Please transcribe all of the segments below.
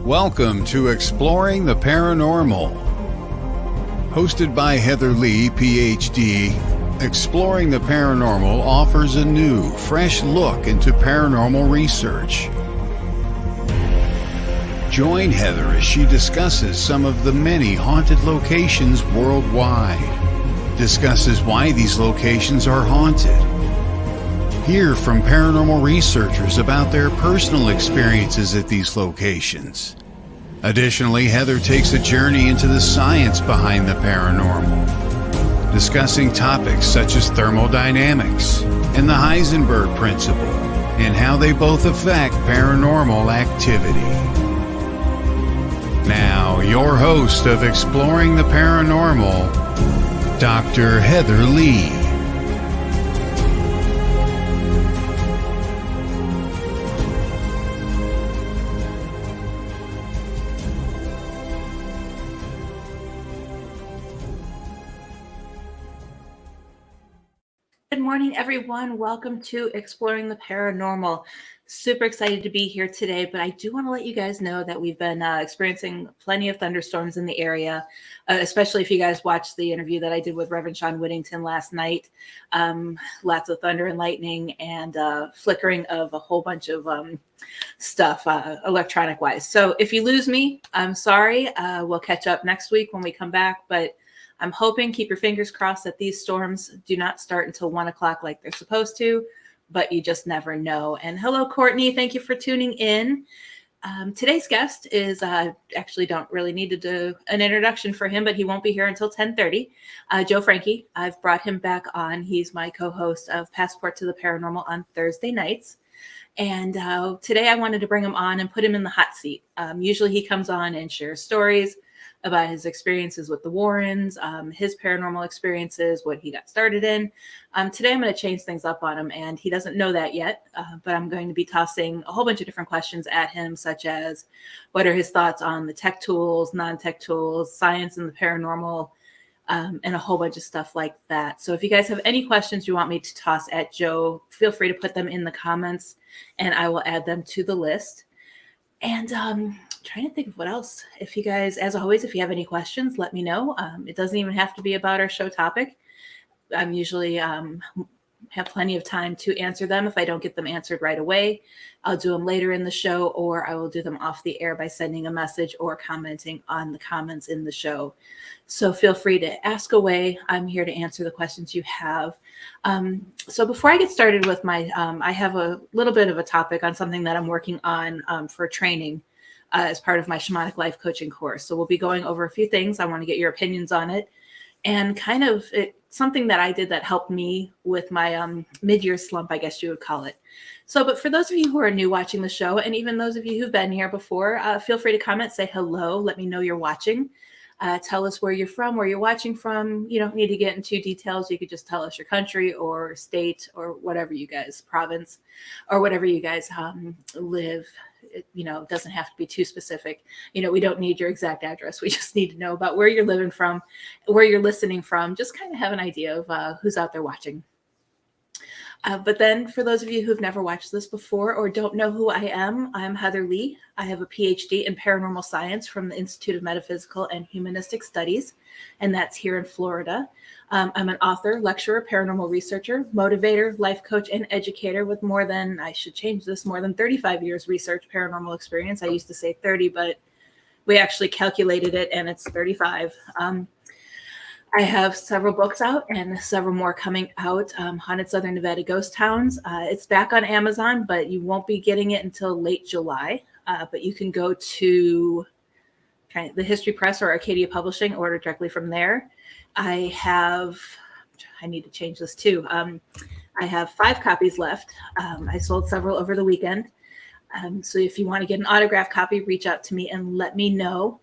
Welcome to Exploring the Paranormal. Hosted by Heather Leigh, PhD, Exploring the Paranormal offers a new, fresh look into paranormal research. Join Heather as she discusses some of the many haunted locations worldwide, discusses why these locations are haunted, hear from paranormal researchers about their personal experiences at these locations. Additionally, Heather takes a journey into the science behind the paranormal, discussing topics such as thermodynamics and the Heisenberg principle and how they both affect paranormal activity. Now, your host of Exploring the Paranormal, Dr. Heather Leigh. Good morning, everyone. Welcome to Exploring the Paranormal. Super excited to be here today, but I do want to let you guys know that we've been experiencing plenty of thunderstorms in the area, especially if you guys watched the interview that I did with Reverend Sean Whittington last night. Lots of thunder and lightning and flickering of a whole bunch of stuff electronic-wise. So if you lose me, I'm sorry. We'll catch up next week when we come back, but I'm hoping, keep your fingers crossed, that these storms do not start until 1 o'clock like they're supposed to, but you just never know. And hello, Courtney. Thank you for tuning in. Today's guest is, actually don't really need to do an introduction for him, but he won't be here until 10:30. Joe Franke. I've brought him back on. He's my co-host of Passport to the Paranormal on Thursday nights. And today I wanted to bring him on and put him in the hot seat. Usually he comes on and shares stories about his experiences with the Warrens, his paranormal experiences, what he got started in. Today I'm going to change things up on him, and he doesn't know that yet, but I'm going to be tossing a whole bunch of different questions at him, such as what are his thoughts on the tech tools, non-tech tools, science and the paranormal, and a whole bunch of stuff like that. So if you guys have any questions you want me to toss at Joe, feel free to put them in the comments, and I will add them to the list. And trying to think of what else. If you guys, as always, if you have any questions, let me know. It doesn't even have to be about our show topic. I'm usually have plenty of time to answer them. If I don't get them answered right away, I'll do them later in the show, or I will do them off the air by sending a message or commenting on the comments in the show. So feel free to ask away. I'm here to answer the questions you have. So before I get started with my, I have a little bit of a topic on something that I'm working on for training as part of my shamanic life coaching course. So we'll be going over a few things. I want to get your opinions on it, and kind of something that I did that helped me with my mid-year slump, I guess you would call it. So, but for those of you who are new watching the show, and even those of you who've been here before, feel free to comment, say hello, let me know you're watching. Tell us where you're from, where you're watching from. You don't need to get into details. You could just tell us your country or state or whatever you guys, province, or whatever you guys live. It doesn't have to be too specific. We don't need your exact address. We just need to know about where you're living from, where you're listening from, just kind of have an idea of who's out there watching. But then for those of you who've never watched this before or don't know who I am, I'm Heather Leigh. I have a PhD in paranormal science from the Institute of Metaphysical and Humanistic Studies, and that's here in Florida. I'm an author, lecturer, paranormal researcher, motivator, life coach, and educator with more than 35 years research paranormal experience. I used to say 30, but we actually calculated it, and it's 35. I have several books out and several more coming out. Haunted Southern Nevada Ghost Towns. It's back on Amazon, but you won't be getting it until late July. But you can go to the History Press or Arcadia Publishing, order directly from there. I need to change this too. I have 5 copies left. I sold several over the weekend. So if you want to get an autographed copy, reach out to me and let me know.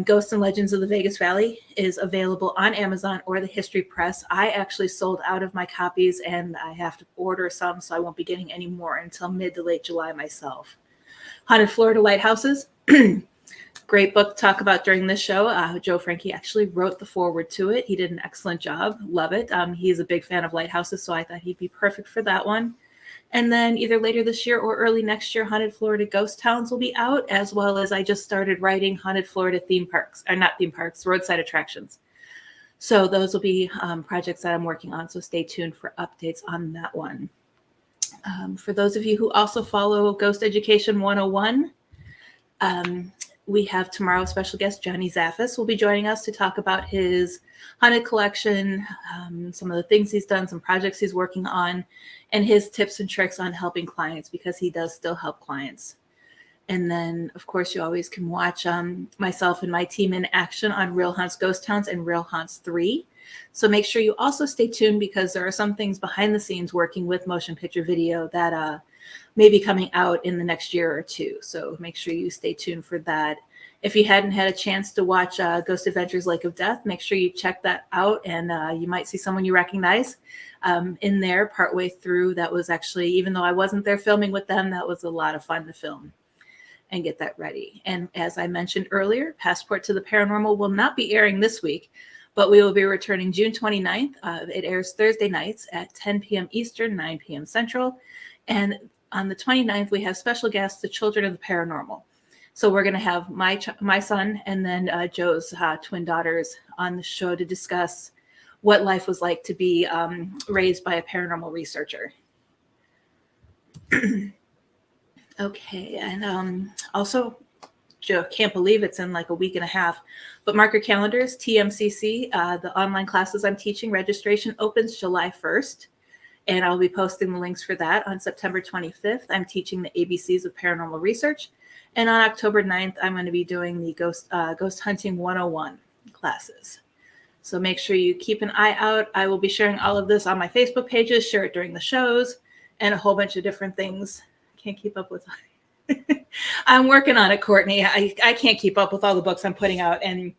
Ghosts and Legends of the Vegas Valley is available on Amazon or the History Press. I actually sold out of my copies, and I have to order some, so I won't be getting any more until mid to late July myself. Haunted Florida Lighthouses. Great book to talk about during this show. Joe Franke actually wrote the foreword to it. He did an excellent job. Love it. He's a big fan of lighthouses, so I thought he'd be perfect for that one. And then either later this year or early next year, Haunted Florida Ghost Towns will be out, as well as I just started writing Haunted Florida theme parks, or not theme parks, roadside attractions. So those will be projects that I'm working on. So stay tuned for updates on that one. For those of you who also follow Ghost Education 101, we have tomorrow's special guest, Johnny Zaffis, will be joining us to talk about his haunted collection, some of the things he's done, some projects he's working on, and his tips and tricks on helping clients, because he does still help clients. And then, of course, you always can watch myself and my team in action on Real Haunts Ghost Towns and Real Haunts 3. So make sure you also stay tuned, because there are some things behind the scenes working with motion picture video that may be coming out in the next year or two. So make sure you stay tuned for that. If you hadn't had a chance to watch Ghost Adventures Lake of Death, make sure you check that out, and you might see someone you recognize in there partway through. That was actually, even though I wasn't there filming with them, that was a lot of fun to film and get that ready. And as I mentioned earlier, Passport to the Paranormal will not be airing this week, but we will be returning June 29th. It airs Thursday nights at 10 p.m. Eastern, 9 p.m. Central. And on the 29th, we have special guests, the Children of the Paranormal. So we're going to have my son and then Joe's twin daughters on the show to discuss what life was like to be raised by a paranormal researcher. Okay, and also, Joe, can't believe it's in like a week and a half, but mark your calendars, TMCC, the online classes I'm teaching, registration opens July 1st, and I'll be posting the links for that on September 25th. I'm teaching the ABCs of Paranormal Research, and on October 9th, I'm going to be doing the Ghost Hunting 101 classes. So make sure you keep an eye out. I will be sharing all of this on my Facebook pages, share it during the shows, and a whole bunch of different things. Can't keep up with I'm working on it, Courtney. I can't keep up with all the books I'm putting out, and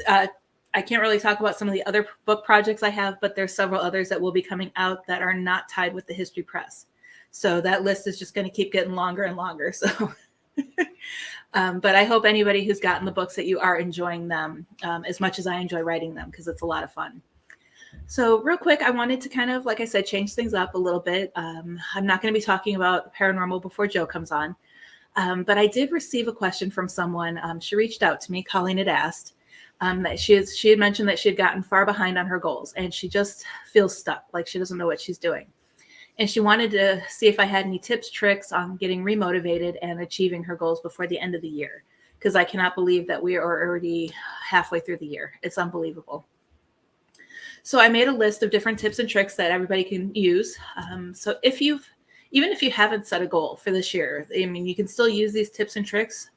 I can't really talk about some of the other book projects I have, but there's several others that will be coming out that are not tied with the History Press. So that list is just going to keep getting longer and longer. So but I hope anybody who's gotten the books that you are enjoying them as much as I enjoy writing them, because it's a lot of fun. So real quick, I wanted to kind of, like I said, change things up a little bit. I'm not going to be talking about paranormal before Joe comes on. But I did receive a question from someone. She reached out to me, Colleen had asked, that she had mentioned that she had gotten far behind on her goals, and she just feels stuck, like she doesn't know what she's doing. And she wanted to see if I had any tips, tricks on getting remotivated and achieving her goals before the end of the year, because I cannot believe that we are already halfway through the year. It's unbelievable. So I made a list of different tips and tricks that everybody can use. So even if you haven't set a goal for this year, I mean, you can still use these tips and tricks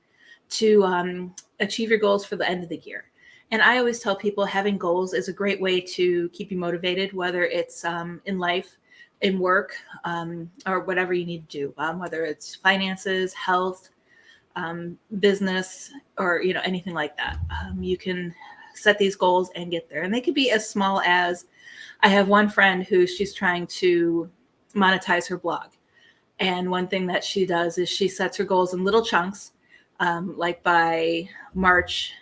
to achieve your goals for the end of the year. And I always tell people having goals is a great way to keep you motivated, whether it's in life, in work, or whatever you need to do, whether it's finances, health, business, or anything like that. You can set these goals and get there. And they could be as small as, I have one friend who she's trying to monetize her blog. And one thing that she does is she sets her goals in little chunks. Like by March,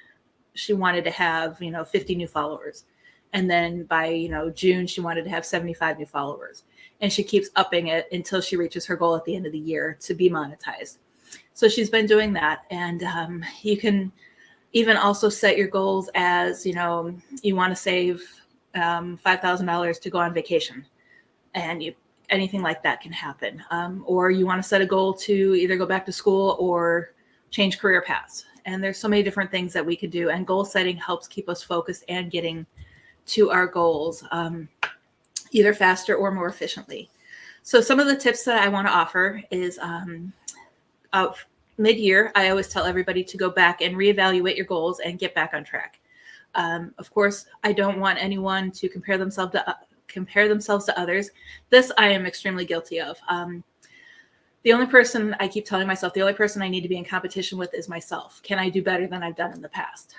she wanted to have, 50 new followers. And then by, June, she wanted to have 75 new followers. And she keeps upping it until she reaches her goal at the end of the year to be monetized. So she's been doing that. And you can even also set your goals as, you want to save $5,000 to go on vacation. And anything like that can happen. Or you want to set a goal to either go back to school or change career paths. And there's so many different things that we could do. And goal setting helps keep us focused and getting to our goals either faster or more efficiently. So some of the tips that I want to offer is mid-year, I always tell everybody to go back and reevaluate your goals and get back on track. Of course, I don't want anyone to compare themselves to others. This I am extremely guilty of. The only person I keep telling myself, the only person I need to be in competition with is myself. Can I do better than I've done in the past?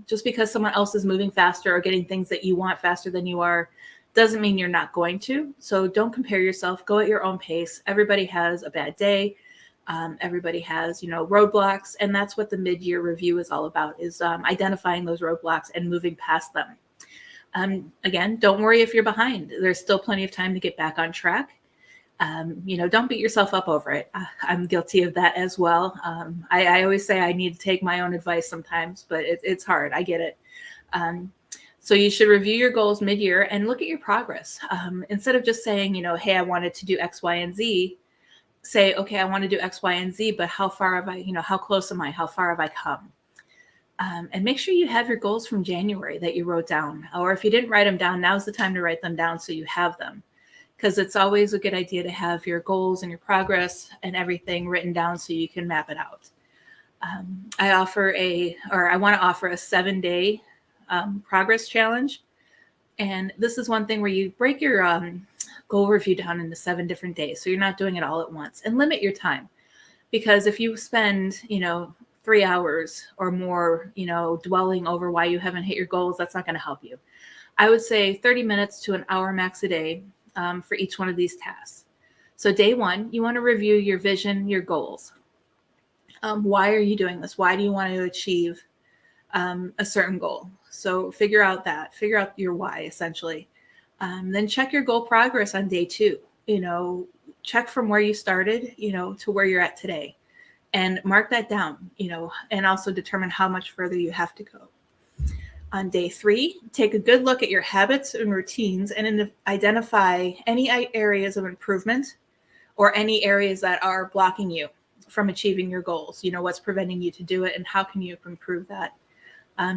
Just because someone else is moving faster or getting things that you want faster than you are doesn't mean you're not going to. So don't compare yourself. Go at your own pace. Everybody has a bad day. Everybody has, roadblocks. And that's what the mid-year review is all about, is identifying those roadblocks and moving past them. Again, don't worry if you're behind. There's still plenty of time to get back on track. Don't beat yourself up over it. I'm guilty of that as well. I always say I need to take my own advice sometimes, but it's hard. I get it. So you should review your goals mid-year and look at your progress. Instead of just saying, hey, I wanted to do X, Y, and Z, say, okay, I want to do X, Y, and Z, but how far have I, how close am I? How far have I come? And make sure you have your goals from January that you wrote down. Or if you didn't write them down, now's the time to write them down so you have them. Because it's always a good idea to have your goals and your progress and everything written down so you can map it out. I want to offer a 7-day progress challenge. And this is one thing where you break your goal review down into 7 different days. So you're not doing it all at once, and limit your time. Because if you spend, 3 hours or more, dwelling over why you haven't hit your goals, that's not going to help you. I would say 30 minutes to an hour max a day for each one of these tasks. So day 1, you want to review your vision, your goals. Why are you doing this? Why do you want to achieve a certain goal? So figure out your why, essentially. Then check your goal progress on day 2. Check from where you started, to where you're at today, and mark that down, and also determine how much further you have to go. On day 3, take a good look at your habits and routines and identify any areas of improvement or any areas that are blocking you from achieving your goals. What's preventing you to do it and how can you improve that?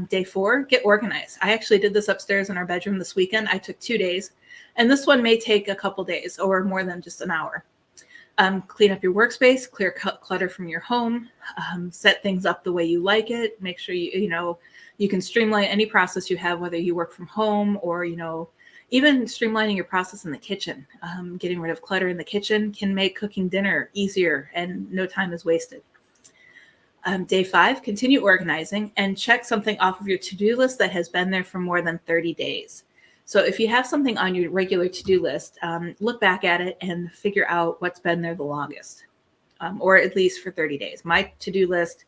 Day 4, get organized. I actually did this upstairs in our bedroom this weekend. I took 2 days, and this one may take a couple days or more than just an hour. Clean up your workspace, clear clutter from your home, set things up the way you like it. Make sure you can streamline any process you have, whether you work from home or, even streamlining your process in the kitchen. Getting rid of clutter in the kitchen can make cooking dinner easier and no time is wasted. Day 5, continue organizing and check something off of your to-do list that has been there for more than 30 days. So if you have something on your regular to-do list, look back at it and figure out what's been there the longest, or at least for 30 days. My to-do list,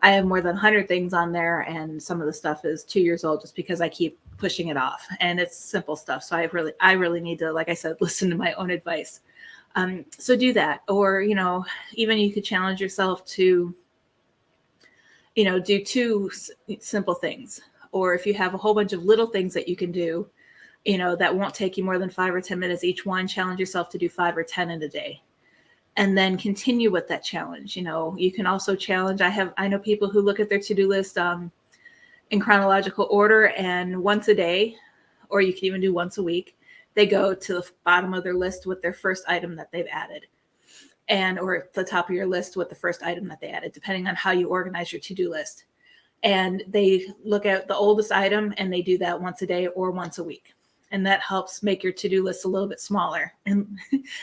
I have more than 100 things on there, and some of the stuff is 2 years old just because I keep pushing it off, and it's simple stuff. So I really need to, like I said, listen to my own advice. So do that. Or, even you could challenge yourself to, do 2 simple things. Or if you have a whole bunch of little things that you can do, that won't take you more than 5 or 10 minutes each one, challenge yourself to do 5 or 10 in a day. And then continue with that challenge. You can also challenge. I know people who look at their to-do list in chronological order, and once a day, or you can even do once a week, they go to the bottom of their list with their first item that they've added, or at the top of your list with the first item that they added, depending on how you organize your to-do list. And they look at the oldest item and they do that once a day or once a week. And that helps make your to-do list a little bit smaller, and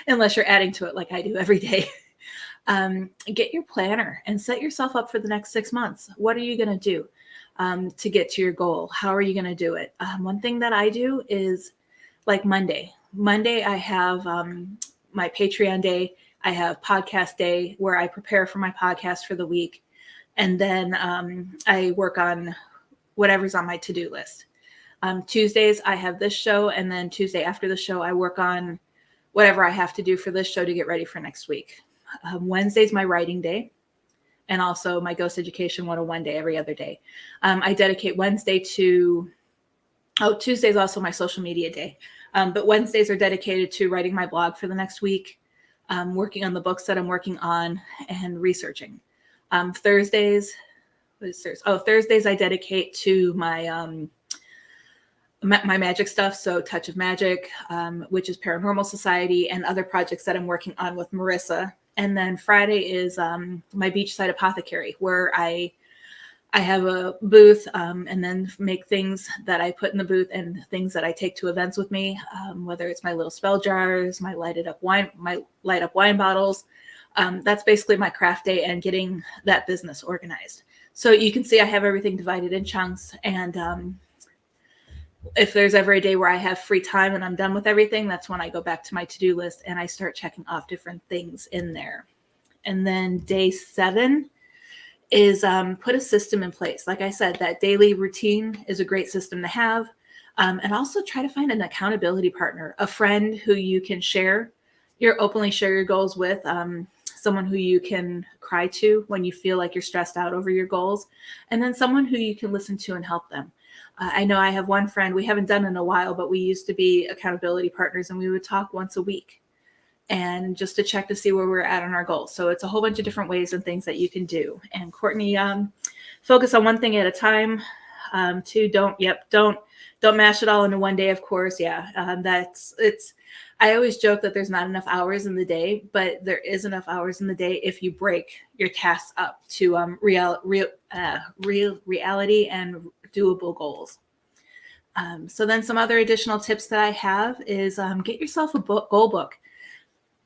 unless you're adding to it like I do every day. Get your planner and set yourself up for the next 6 months. What are you going to do to get to your goal? How are you going to do it? One thing that I do is, like Monday, I have my Patreon day. I have podcast day where I prepare for my podcast for the week. And then I work on whatever's on my to-do list. Tuesdays, I have this show. And then Tuesday after the show, I work on whatever I have to do for this show to get ready for next week. Wednesday's my writing day. And also my Ghost Education 101 day every other day. I dedicate Wednesday to, Tuesday's also my social media day. But Wednesdays are dedicated to writing my blog for the next week, working on the books that I'm working on, and researching. Thursdays I dedicate to my my magic stuff. So Touch of Magic, which is Paranormal Society, and other projects that I'm working on with Marissa. And then Friday is my Beachside Apothecary, where I have a booth and then make things that I put in the booth and things that I take to events with me, whether it's my little spell jars, my light up wine bottles. That's basically my craft day and getting that business organized. So you can see I have everything divided in chunks. And if there's ever a day where I have free time and I'm done with everything, that's when I go back to my to-do list and I start checking off different things in there. And then day 7 is put a system in place. Like I said, that daily routine is a great system to have. And also try to find an accountability partner, a friend who you can share, You're openly share your goals with someone who you can cry to when you feel like you're stressed out over your goals, and then someone who you can listen to and help them. I know I have one friend, we haven't done in a while, but we used to be accountability partners, and we would talk once a week and just to check to see where we're at on our goals. So it's a whole bunch of different ways and things that you can do. And Courtney, focus on one thing at a time. Two, don't mash it all into one day, of course. Yeah, I always joke that there's not enough hours in the day, but there is enough hours in the day if you break your tasks up to real reality and doable goals. So then some other additional tips that I have is get yourself a goal book.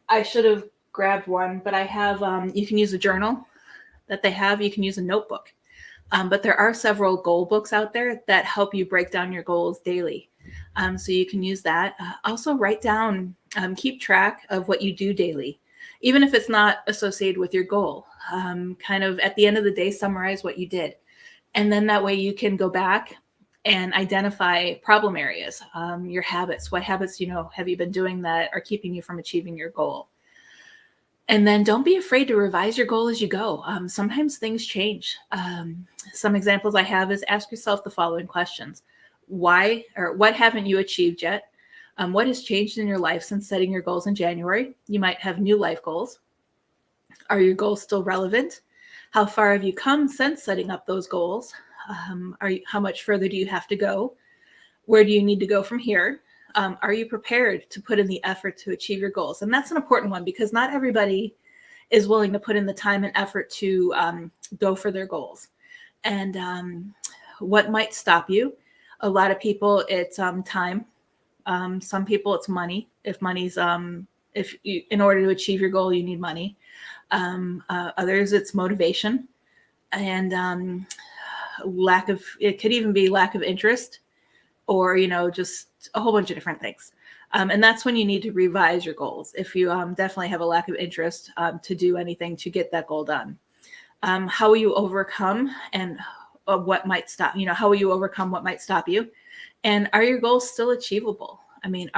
I should have grabbed one, but I have, you can use a journal that they have. You can use a notebook. But there are several goal books out there that help you break down your goals daily. So you can use that. Also write down, keep track of what you do daily, even if it's not associated with your goal. Kind of at the end of the day, summarize what you did. And then that way you can go back and identify problem areas, your habits. What habits, have you been doing that are keeping you from achieving your goal? And then don't be afraid to revise your goal as you go. Sometimes things change. Some examples I have is ask yourself the following questions. Why or what haven't you achieved yet? What has changed in your life since setting your goals in January? You might have new life goals. Are your goals still relevant? How far have you come since setting up those goals? How much further do you have to go? Where do you need to go from here? Are you prepared to put in the effort to achieve your goals? And that's an important one because not everybody is willing to put in the time and effort to go for their goals. And what might stop you? A lot of people, it's time. Some people, it's money. If money's, in order to achieve your goal, you need money. Others, it's motivation and it could even be lack of interest or, just a whole bunch of different things. And that's when you need to revise your goals. If you definitely have a lack of interest to do anything to get that goal done. How will you overcome and what might stop, how will you overcome what might stop you? And are your goals still achievable? I mean,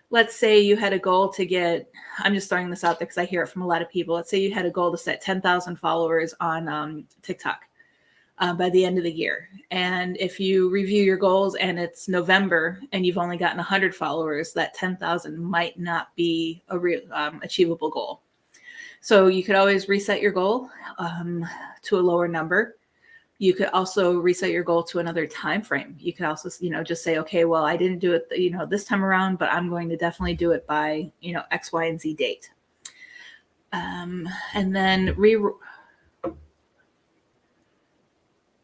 let's say you had a goal to get, I'm just throwing this out there because I hear it from a lot of people. Let's say you had a goal to set 10,000 followers on TikTok by the end of the year. And if you review your goals and it's November and you've only gotten 100 followers, that 10,000 might not be a real achievable goal. So you could always reset your goal to a lower number. You could also reset your goal to another time frame. You could also, just say, okay, well, I didn't do it, this time around, but I'm going to definitely do it by, X, Y, and Z date. And then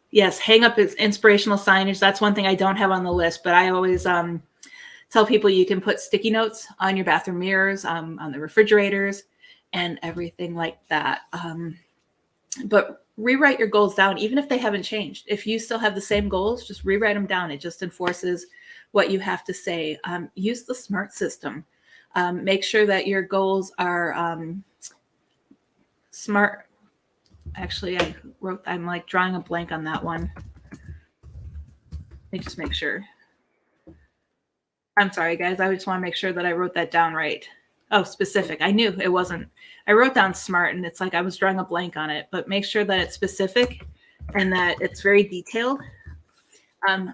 yes, hang up inspirational signage. That's one thing I don't have on the list, but I always tell people you can put sticky notes on your bathroom mirrors, on the refrigerators, and everything like that. But rewrite your goals down, even if they haven't changed. If you still have the same goals, just rewrite them down. It just enforces what you have to say. Use the SMART system. Make sure that your goals are SMART. Actually, I'm like drawing a blank on that one. Let me just make sure. I'm sorry, guys. I just want to make sure that I wrote that down right. Oh, specific. I knew it wasn't. I wrote down SMART and it's like I was drawing a blank on it, but make sure that it's specific and that it's very detailed,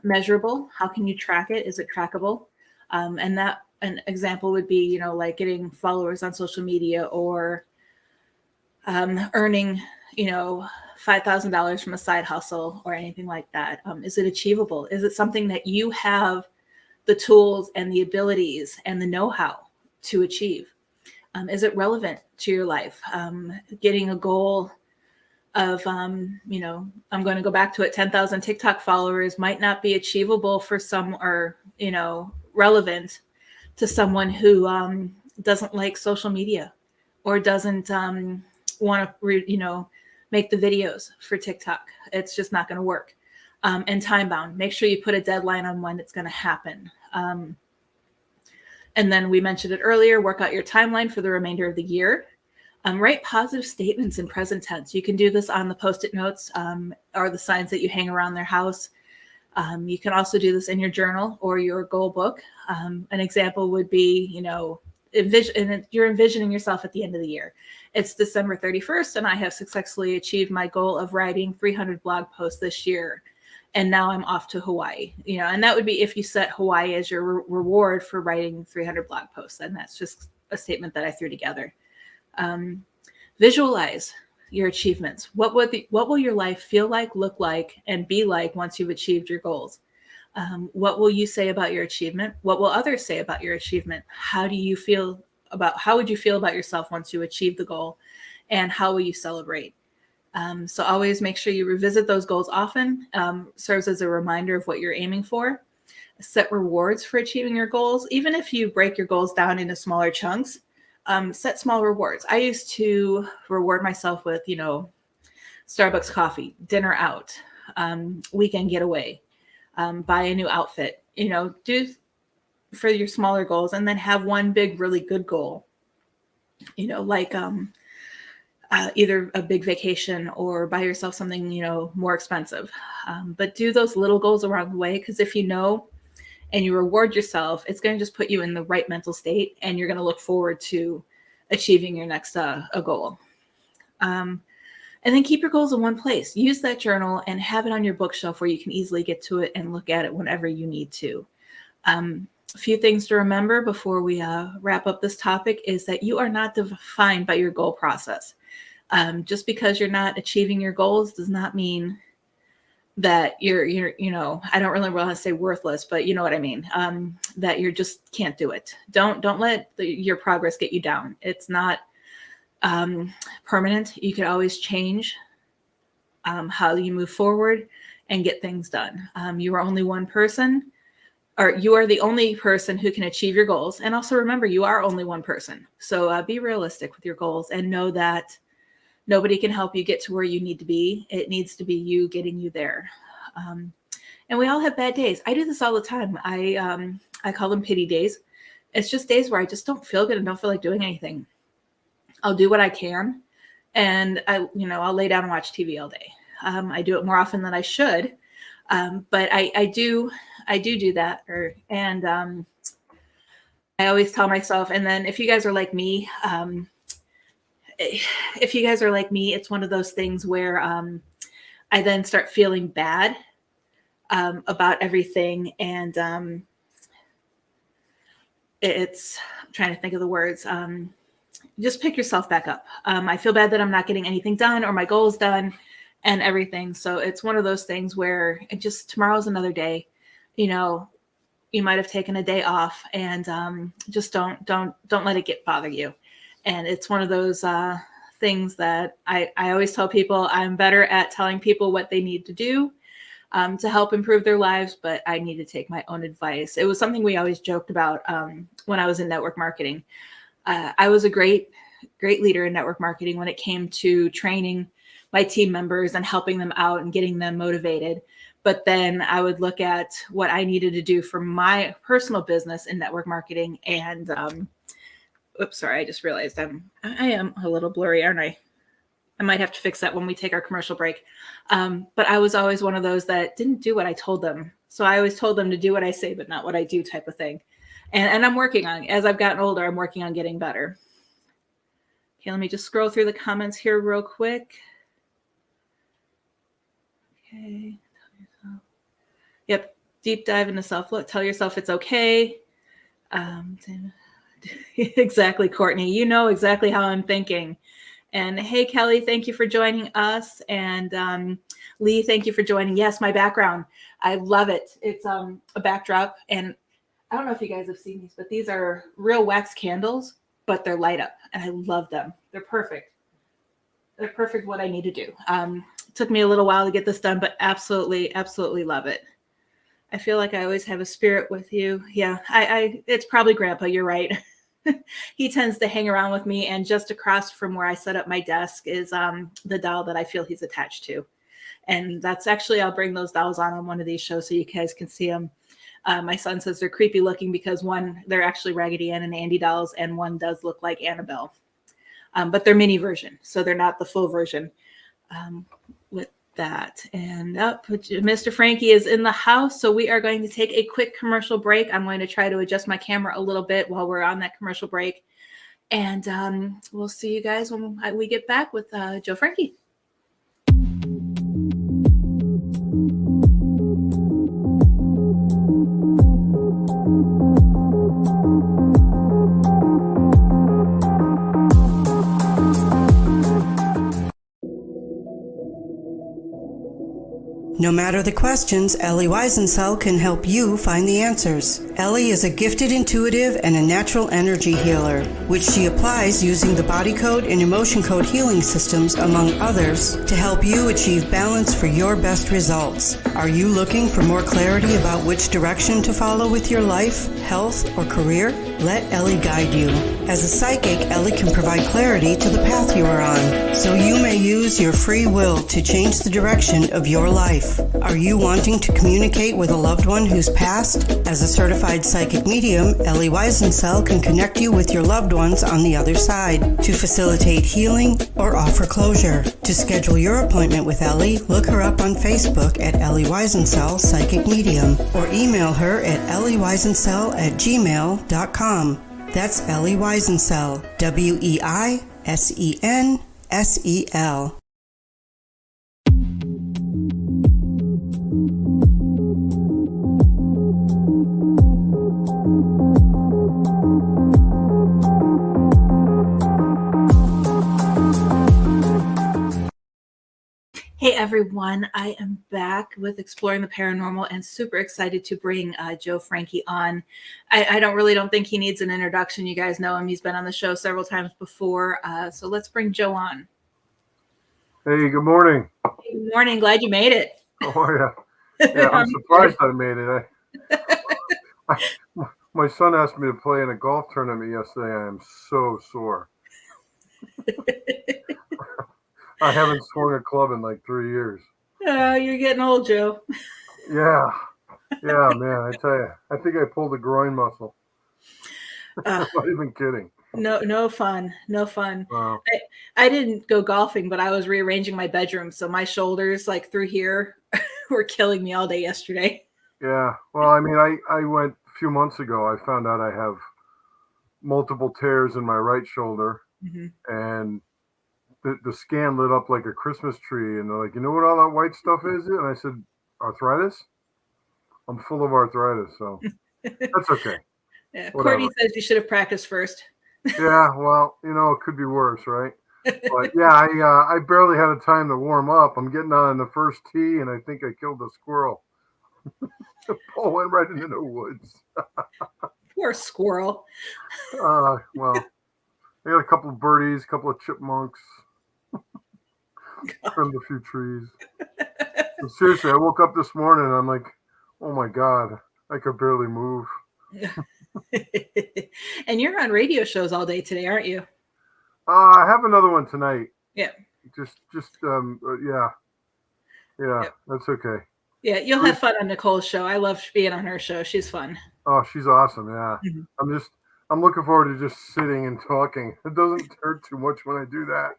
measurable. How can you track it? Is it trackable? And that an example would be, like getting followers on social media or earning, $5,000 from a side hustle or anything like that. Is it achievable? Is it something that you have the tools and the abilities and the know-how to achieve? Is it relevant to your life? Getting a goal of, I'm going to go back to it, 10,000 TikTok followers might not be achievable for some or, relevant to someone who doesn't like social media or doesn't want to, make the videos for TikTok. It's just not going to work. And time bound. Make sure you put a deadline on when it's going to happen. And then we mentioned it earlier, work out your timeline for the remainder of the year. Write positive statements in present tense. You can do this on the Post-it notes or the signs that you hang around their house. You can also do this in your journal or your goal book. An example would be, you're envisioning yourself at the end of the year. It's December 31st, and I have successfully achieved my goal of writing 300 blog posts this year. And now I'm off to Hawaii, and that would be if you set Hawaii as your reward for writing 300 blog posts. And that's just a statement that I threw together. Visualize your achievements. What will your life feel like, look like, and be like once you've achieved your goals? What will you say about your achievement? What will others say about your achievement? How would you feel about yourself once you achieve the goal? And how will you celebrate? So always make sure you revisit those goals often. Serves as a reminder of what you're aiming for. Set rewards for achieving your goals. Even if you break your goals down into smaller chunks, set small rewards. I used to reward myself with, Starbucks coffee, dinner out, weekend getaway, buy a new outfit, do for your smaller goals, and then have one big, really good goal, like either a big vacation or buy yourself something, more expensive. But do those little goals along the way, because if and you reward yourself, it's going to just put you in the right mental state, and you're going to look forward to achieving your next a goal. And then keep your goals in one place. Use that journal and have it on your bookshelf where you can easily get to it and look at it whenever you need to. A few things to remember before we wrap up this topic is that you are not defined by your goal process. Just because you're not achieving your goals does not mean that you're I don't really want to say worthless, but you know what I mean, that you just can't do it. Don't let your progress get you down. It's not permanent. You can always change how you move forward and get things done. You are only one person, or you are the only person who can achieve your goals. And also remember, you are only one person. So be realistic with your goals and know that nobody can help you get to where you need to be. It needs to be you getting you there. And we all have bad days. I do this all the time. I call them pity days. It's just days where I just don't feel good and don't feel like doing anything. I'll do what I can, and I'll lay down and watch TV all day. I do it more often than I should, but I do that. I always tell myself, and then if you guys are like me, it's one of those things where I then start feeling bad about everything. And I'm trying to think of the words. Just pick yourself back up. I feel bad that I'm not getting anything done or my goals done and everything. So it's one of those things where tomorrow's another day. You might have taken a day off, and just don't let it bother you. And it's one of those things that I always tell people. I'm better at telling people what they need to do to help improve their lives, but I need to take my own advice. It was something we always joked about when I was in network marketing. I was a great leader in network marketing when it came to training my team members and helping them out and getting them motivated. But then I would look at what I needed to do for my personal business in network marketing. And oops, sorry, I just realized I am a little blurry, aren't I? I might have to fix that when we take our commercial break. But I was always one of those that didn't do what I told them. So I always told them to do what I say, but not what I do type of thing. And I'm working on, as I've gotten older, I'm working on getting better. Okay, let me just scroll through the comments here real quick. Okay. Yep. Deep dive into self-love. Tell yourself it's okay. Exactly, Courtney. You know exactly how I'm thinking. And hey, Kelly, thank you for joining us. And Lee, thank you for joining. Yes, my background. I love it. It's a backdrop. And I don't know if you guys have seen these, but these are real wax candles, but they're light up. And I love them. They're perfect. They're perfect what I need to do. It took me a little while to get this done, but absolutely, absolutely love it. I feel like I always have a spirit with you. Yeah, it's probably Grandpa. You're right. He tends to hang around with me, and just across from where I set up my desk is the doll that I feel he's attached to. And that's actually, I'll bring those dolls on one of these shows so you guys can see them. My son says they're creepy looking because one, they're actually Raggedy Ann and Andy dolls, and one does look like Annabelle. But they're mini version, so they're not the full version. that. And Mr. Franke is in the house, so we are going to take a quick commercial break. I'm going to try to adjust my camera a little bit while we're on that commercial break. And we'll see you guys when we get back with Joe Franke. No matter the questions, Ellie Weisencell can help you find the answers. Ellie is a gifted intuitive and a natural energy healer, which she applies using the body code and emotion code healing systems, among others, to help you achieve balance for your best results. Are you looking for more clarity about which direction to follow with your life, health, or career? Let Ellie guide you. As a psychic, Ellie can provide clarity to the path you are on, so you may use your free will to change the direction of your life. Are you wanting to communicate with a loved one who's passed? As a certified psychic medium, Ellie Weisencell can connect you with your loved ones on the other side to facilitate healing or offer closure. To schedule your appointment with Ellie, look her up on Facebook at Ellie Weisencell Psychic Medium or email her at elliewisencell@gmail.com. That's Ellie Weisencell, Weisensel. Hey everyone, I am back with Exploring the Paranormal and super excited to bring Joe Franke on. I don't think he needs an introduction. You guys know him. He's been on the show several times before. So let's bring Joe on. Hey, good morning. Good morning. Glad you made it. How are you? Yeah, I'm surprised I made it. My son asked me to play in a golf tournament yesterday. I am so sore. I haven't swung a club in like 3 years. You're getting old, Joe. Yeah, man. I tell you, I think I pulled a groin muscle. I'm not even kidding. No fun. Wow. I didn't go golfing, but I was rearranging my bedroom, so my shoulders, like through here, were killing me all day yesterday. Yeah. Well, I mean, I went a few months ago. I found out I have multiple tears in my right shoulder, and the scan lit up like a Christmas tree, and they're like, you know what all that white stuff is? And I said, arthritis? I'm full of arthritis, so that's okay. Yeah, Courtney says you should have practiced first. Yeah, well, it could be worse, right? But yeah, I barely had a time to warm up. I'm getting on the first tee, and I think I killed a squirrel. The ball went right into the woods. Poor squirrel. Well, I got a couple of birdies, a couple of chipmunks. Trimmed a few trees. But seriously, I woke up this morning and I'm like, oh my God, I could barely move. And you're on radio shows all day today, aren't you? I have another one tonight. Yeah. Yeah. Yep. That's okay. Yeah, you'll have fun on Nicole's show. I love being on her show. She's fun. Oh, she's awesome. Yeah. I'm looking forward to just sitting and talking. It doesn't hurt too much when I do that.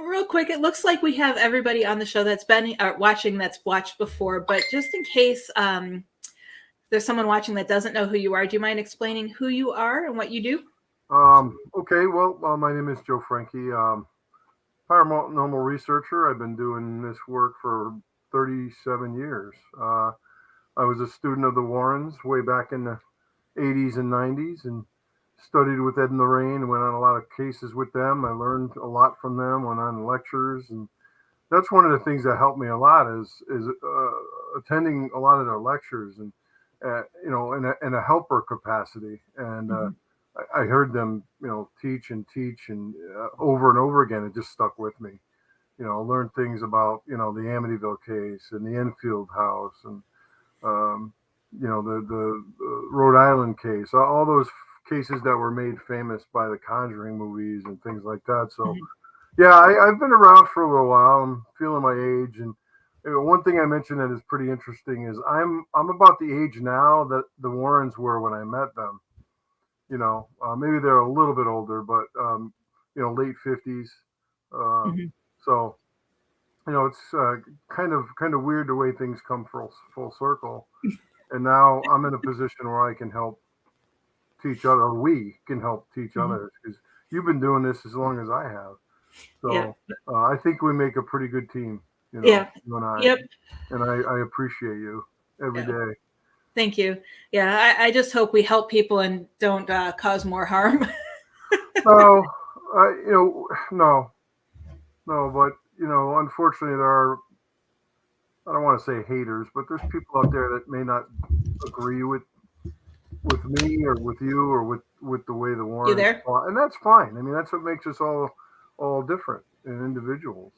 Real quick, it looks like we have everybody on the show that's been watching, that's watched before, but just in case there's someone watching that doesn't know who you are, do you mind explaining who you are and what you do? Okay, well, my name is Joe Franke, paranormal researcher. I've been doing this work for 37 years. I was a student of the Warrens way back in the 80s and 90s, and studied with Ed and Lorraine and went on a lot of cases with them. I learned a lot from them, went on lectures, and that's one of the things that helped me a lot is attending a lot of their lectures and in a helper capacity. And I heard them teach and over and over again. It just stuck with me. I learned things about the Amityville case and the Enfield house and the Rhode Island case, all those cases that were made famous by the Conjuring movies and things like that. So, yeah, I've been around for a little while. I'm feeling my age, and one thing I mentioned that is pretty interesting is I'm about the age now that the Warrens were when I met them. Maybe they're a little bit older, but late 50s. Mhm. So it's kind of weird the way things come full circle. And now I'm in a position where I can help teach other. Or we can help teach Mhm. others because you've been doing this as long as I have. Yeah. So I think we make a pretty good team. Yeah. You and I, Yep. and I appreciate you every Yeah. day. Thank you. Yeah. I just hope we help people and don't cause more harm. No, no, no, but unfortunately, there are. I don't want to say haters, but there's people out there that may not agree with me or with you or with the way the You Warrens there? fought, and that's fine. I mean, that's what makes us all different and individuals.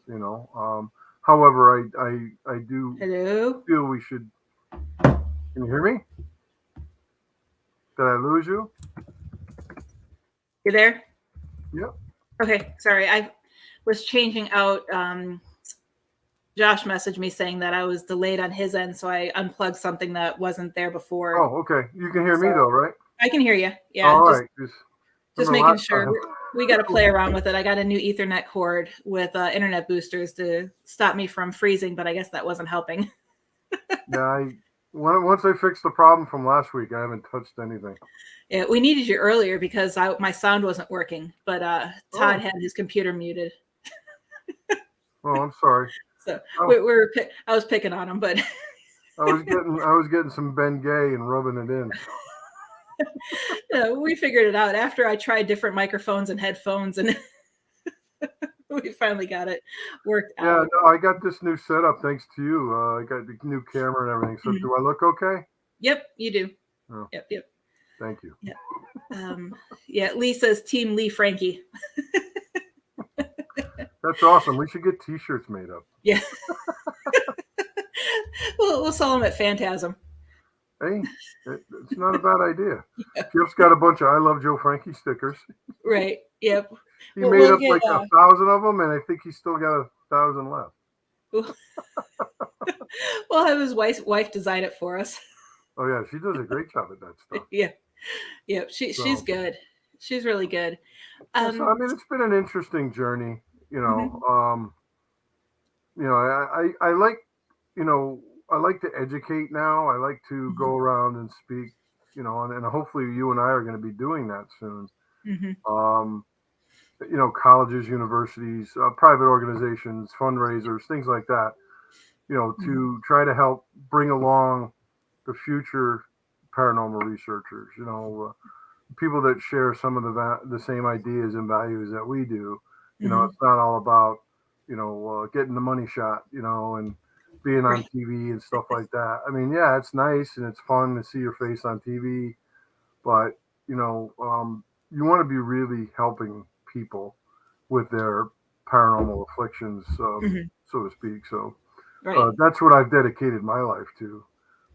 However, I do Hello? feel we should. Can you hear me? Did I lose you? You there? Yep. Okay. Sorry. I was changing out. Josh messaged me saying that I was delayed on his end, so I unplugged something that wasn't there before. Oh, okay. You can hear me So though, right? I can hear you. Yeah. All Just right. just Remember making last sure time. we got to play around with it. I got a new Ethernet cord with internet boosters to stop me from freezing, but I guess that wasn't helping. Yeah, once I fixed the problem from last week, I haven't touched anything. Yeah, we needed you earlier because my sound wasn't working, but Todd Oh, had his computer muted. oh, I'm sorry. So Oh, I was picking on him, but I was getting some Ben Gay and rubbing it in. yeah, we figured it out after I tried different microphones and headphones, and we finally got it worked Yeah, out. no, I got this new setup thanks to you. I got the new camera and everything. So Mhm. do I look okay? Yep, you do. Oh, Yep. thank you. Yeah. Yeah, Lee says Team Lee Franke. That's awesome. We should get T-shirts made up. Yeah. We'll sell them at Phantasm. Hey, it's not a bad idea. Jeff's got a bunch of "I love Joe Franke" stickers. Right. Yep. He We'll, made we'll up get like 1,000 of them, and I think he's still got 1,000 left. we'll have his wife design it for us. Oh yeah, she does a great job at that stuff. Yeah. Yep. She's So, good. She's really good. I mean, it's been an interesting journey. Mhm. I like, I like to educate now. I like to Mhm. go around and speak, and hopefully you and I are going to be doing that soon. Mhm. Um, Colleges, universities, private organizations, fundraisers, things like that. Mhm. To try to help bring along the future paranormal researchers. People that share some of the same ideas and values that we do. Mhm. It's not all about getting the money shot, and being on Right. TV and stuff like that. I mean, yeah, it's nice and it's fun to see your face on TV, but you want to be really helping people with their paranormal afflictions, Mhm. so to speak. So Right. that's what I've dedicated my life to,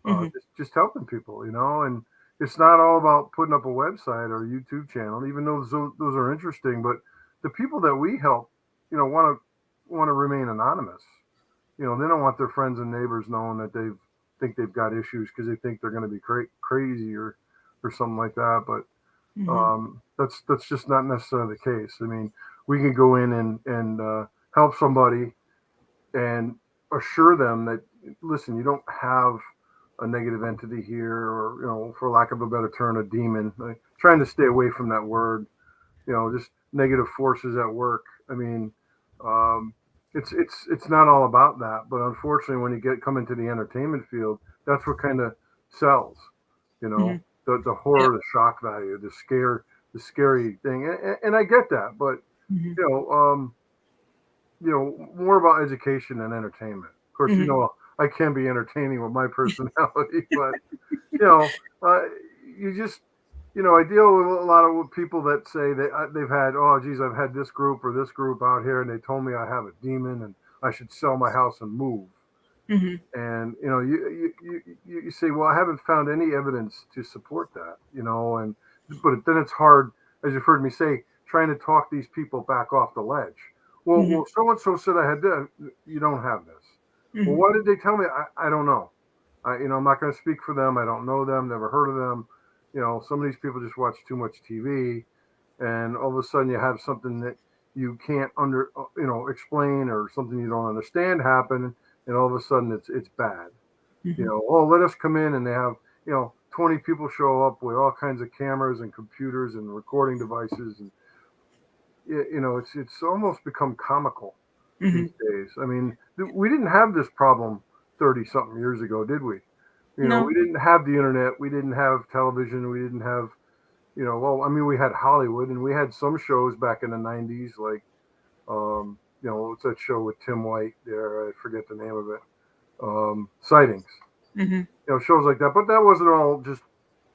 Mhm. just helping people, and it's not all about putting up a website or YouTube channel, even though those are interesting. But the people that we help, want to remain anonymous. They don't want their friends and neighbors knowing that think they've got issues because they think they're going to be crazy or something like that. But Mhm. that's just not necessarily the case. I mean, we can go in and help somebody and assure them that, listen, you don't have a negative entity here, or for lack of a better term, a demon. Trying to stay away from that word. Just negative forces at work. I mean, um, it's not all about that, but unfortunately, when you come into the entertainment field, that's what kind of sells. Mhm. The Yep. horror, the shock value, the scary thing, and I get that, but Mhm. you know, um, more about education and entertainment. Of course, Mhm. I can be entertaining with my personality, but you know, uh, you just, I deal with a lot of people that say they've had, oh, geez, I've had this group or this group out here, and they told me I have a demon and I should sell my house and move. Mhm. And you say, well, I haven't found any evidence to support that, and but then it's hard, as you've heard me say, trying to talk these people back off the ledge. Well, Mhm. so and so said I had this. You don't have this. Well, Mhm. why did they tell me? I don't know. I'm not going to speak for them. I don't know them. Never heard of them. Some of these people just watch too much TV, and all of a sudden you have something that you can't explain, or something you don't understand happen, and all of a sudden it's bad. Mhm. Oh, let us come in, and they have 20 people show up with all kinds of cameras and computers and recording devices, and it's almost become comical these Mhm. days. I mean, we didn't have this problem 30 something years ago, did we? We No. didn't have the internet, we didn't have television, we didn't have, well, I mean, we had Hollywood, and we had some shows back in the 90s, like, what's that show with Tim White there? I forget the name of it. Sightings, Mhm. shows like that. But that wasn't all just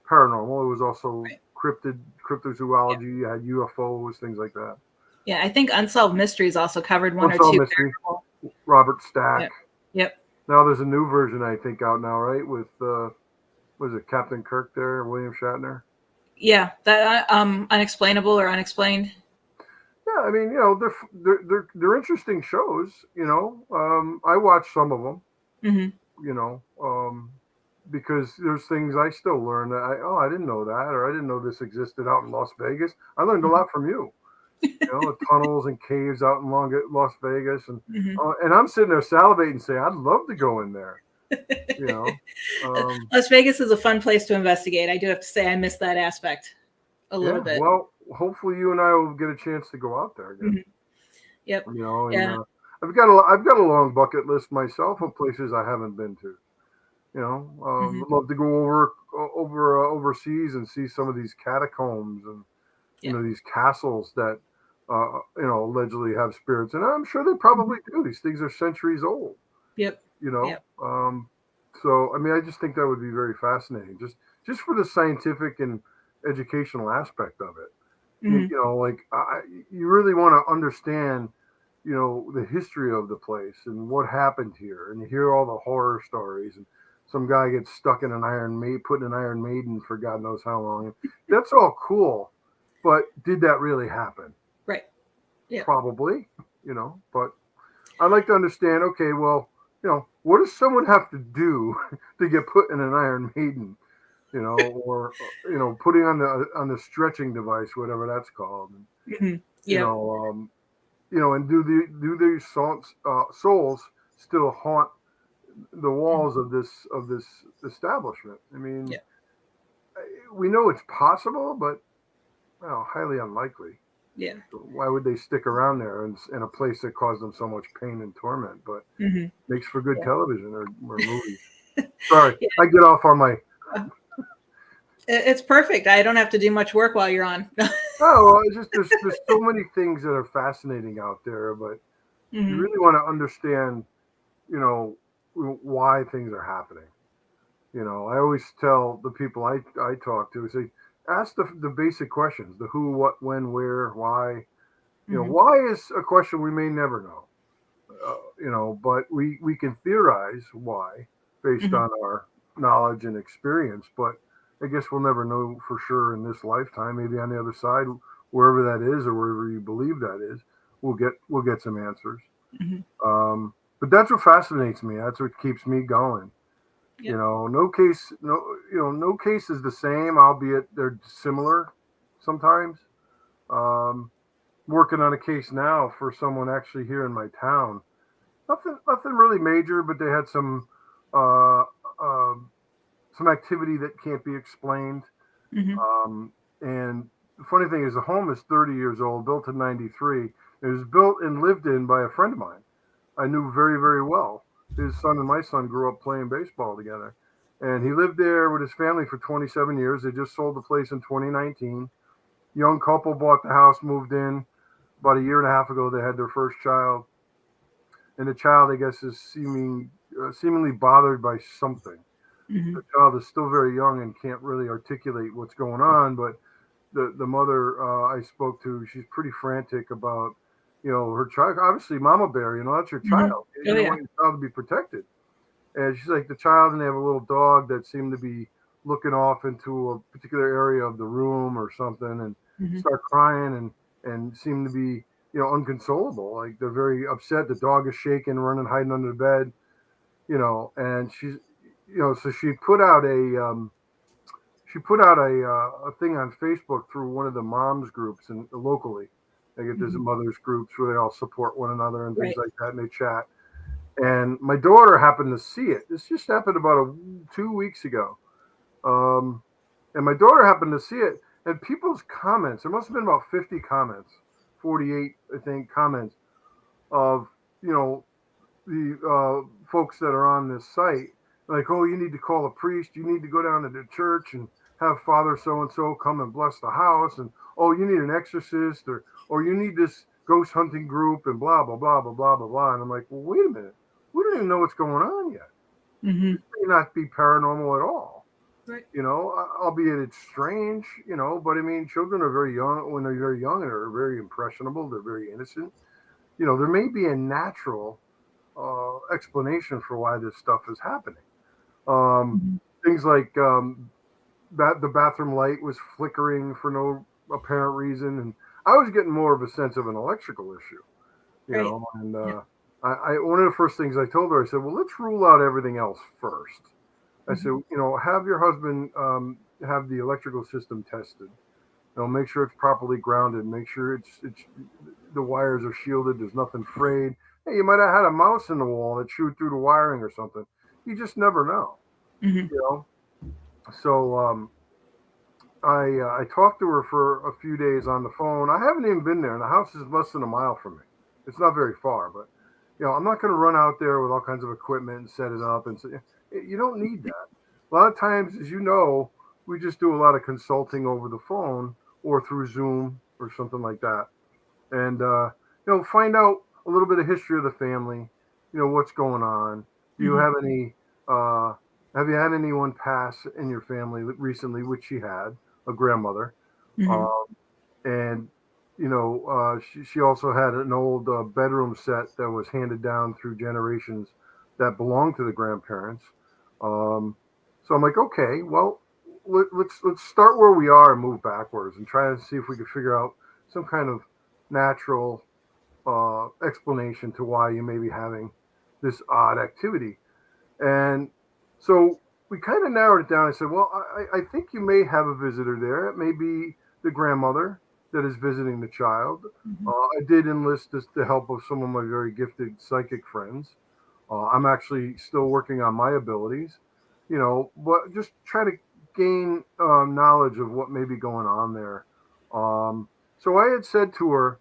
paranormal. It was also Right. Yeah. cryptozoology. You had UFOs, things like that. Yeah, I think Unsolved Mysteries also covered one or Unsolved two Mystery, paranormal. Robert Stack. Yep. Yep. Now there's a new version, I think, out now, right? With was it Captain Kirk there, William Shatner? Yeah, that unexplainable or unexplained. Yeah, I mean, they're interesting shows. I watch some of them. Mhm. You know, because there's things I still learn that I didn't know that, or I didn't know this existed out in Las Vegas. I learned a lot from you. The tunnels and caves out in Las Vegas, Mhm. and I'm sitting there salivating, saying I'd love to go in there. You know, Las Vegas is a fun place to investigate. I do have to say I miss that aspect a little yeah. bit. Well, hopefully you and I will get a chance to go out there again. Mhm. Yep. And Yeah. I've got a long bucket list myself of places I haven't been to. Mhm. I'd love to go overseas and see some of these catacombs, and Yeah. these castles that allegedly have spirits, and I'm sure they Mhm. probably do. These things are centuries old. Yep. You know, Yep. so I mean, I just think that would be very fascinating, just for the scientific and educational aspect of it. Mhm. Like you really want to understand, the history of the place and what happened here, and you hear all the horror stories, and some guy gets stuck in put in an Iron Maiden for God knows how long. That's all cool, but did that really happen? Right. Yep. Probably, but I'd like to understand. Okay, well, what does someone have to do to get put in an Iron Maiden? Or putting on the stretching device, whatever that's called. Mhm. You Yep. know, um, and do these souls still haunt the Mhm. walls of this establishment? I mean, Yeah. we know it's possible, but highly unlikely. Yeah. Why would they stick around there in a place that caused them so much pain and torment? But Mhm. makes for good Yeah. television or movies. Sorry, Yeah. I get off on my. It's perfect. I don't have to do much work while you're on. Oh, well, it's just there's so many things that are fascinating out there, but you Mhm. really want to understand, you know, why things are happening. I always tell the people I talk to, say, ask the basic questions: the who, what, when, where, why. Mhm. Why is a question we may never know. But we can theorize why based Mhm. on our knowledge and experience. But I guess we'll never know for sure in this lifetime. Maybe on the other side, wherever that is, or wherever you believe that is, we'll get some answers. Mhm. But that's what fascinates me. That's what keeps me going. Yep. No case is the same, albeit they're similar sometimes. Um, Working on a case now for someone actually here in my town. Nothing really major, but they had uh, uh, some activity that can't be explained. Mhm. And the funny thing is, the home is 30 years old, built in '93. It was built and lived in by a friend of mine I knew very, very well. His son and my son grew up playing baseball together. And he lived there with his family for 27 years. They just sold the place in 2019. Young couple bought the house, moved in. About a year and a half ago, they had their first child. And the child, I guess, is seemingly bothered by something. The Mhm. child is still very young and can't really articulate what's going on, but the mother I spoke to, she's pretty frantic about her child. Obviously, Mama Bear, that's your Mhm. child. Oh You yeah. want your child to be protected. And she's like the child, and they have a little dog that seemed to be looking off into a particular area of the room or something, and Mhm. start crying and seem to be unconsolable. Like they're very upset. The dog is shaking, running, hiding under the bed. And she's so she put out a thing on Facebook through one of the moms groups and locally, They get these mothers groups where they all support one another and things Right. like that, and they chat. And my daughter happened to see it. This just happened about 2 weeks ago. And my daughter happened to see it. And people's comments, there must have been about 50 comments, 48, I think, comments of, the folks that are on this site. Like, oh, you need to call a priest. You need to go down to the church and have Father so-and-so come and bless the house. And, oh, you need an exorcist, or you need this ghost hunting group and blah, blah, blah, blah, blah, blah, blah. And I'm like, well, wait a minute. We don't even know what's going on yet. Mm-hmm. It may not be paranormal at all. Right. Albeit it's strange, but I mean, children are very young. When they're very young, and they're very impressionable. They're very innocent. There may be a natural explanation for why this stuff is happening. Things like that the bathroom light was flickering for no apparent reason, and I was getting more of a sense of an electrical issue, Right. And I one of the first things I told her, I said, well, let's rule out everything else first. I said, have your husband have the electrical system tested. Make sure it's properly grounded. Make sure it's the wires are shielded. There's nothing frayed. Hey, you might have had a mouse in the wall that chewed through the wiring or something. You just never know. So I talked to her for a few days on the phone. I haven't even been there, and the house is less than a mile from me. It's not very far, but I'm not going to run out there with all kinds of equipment and set it up. And you don't need that. A lot of times, as you know, we just do a lot of consulting over the phone or through Zoom or something like that, and find out a little bit of history of the family. What's going on. Do you have any? Have you had anyone pass in your family recently? Which she had, a grandmother, and she also had an old bedroom set that was handed down through generations that belonged to the grandparents. So I'm like, okay, well, let's start where we are and move backwards and try to see if we can figure out some kind of natural explanation to why you may be having this odd activity. And so we kind of narrowed it down. I said, well, I think you may have a visitor there. It may be the grandmother that is visiting the child. I did enlist the help of some of my very gifted psychic friends. I'm actually still working on my abilities, but just try to gain knowledge of what may be going on there. So I had said to her,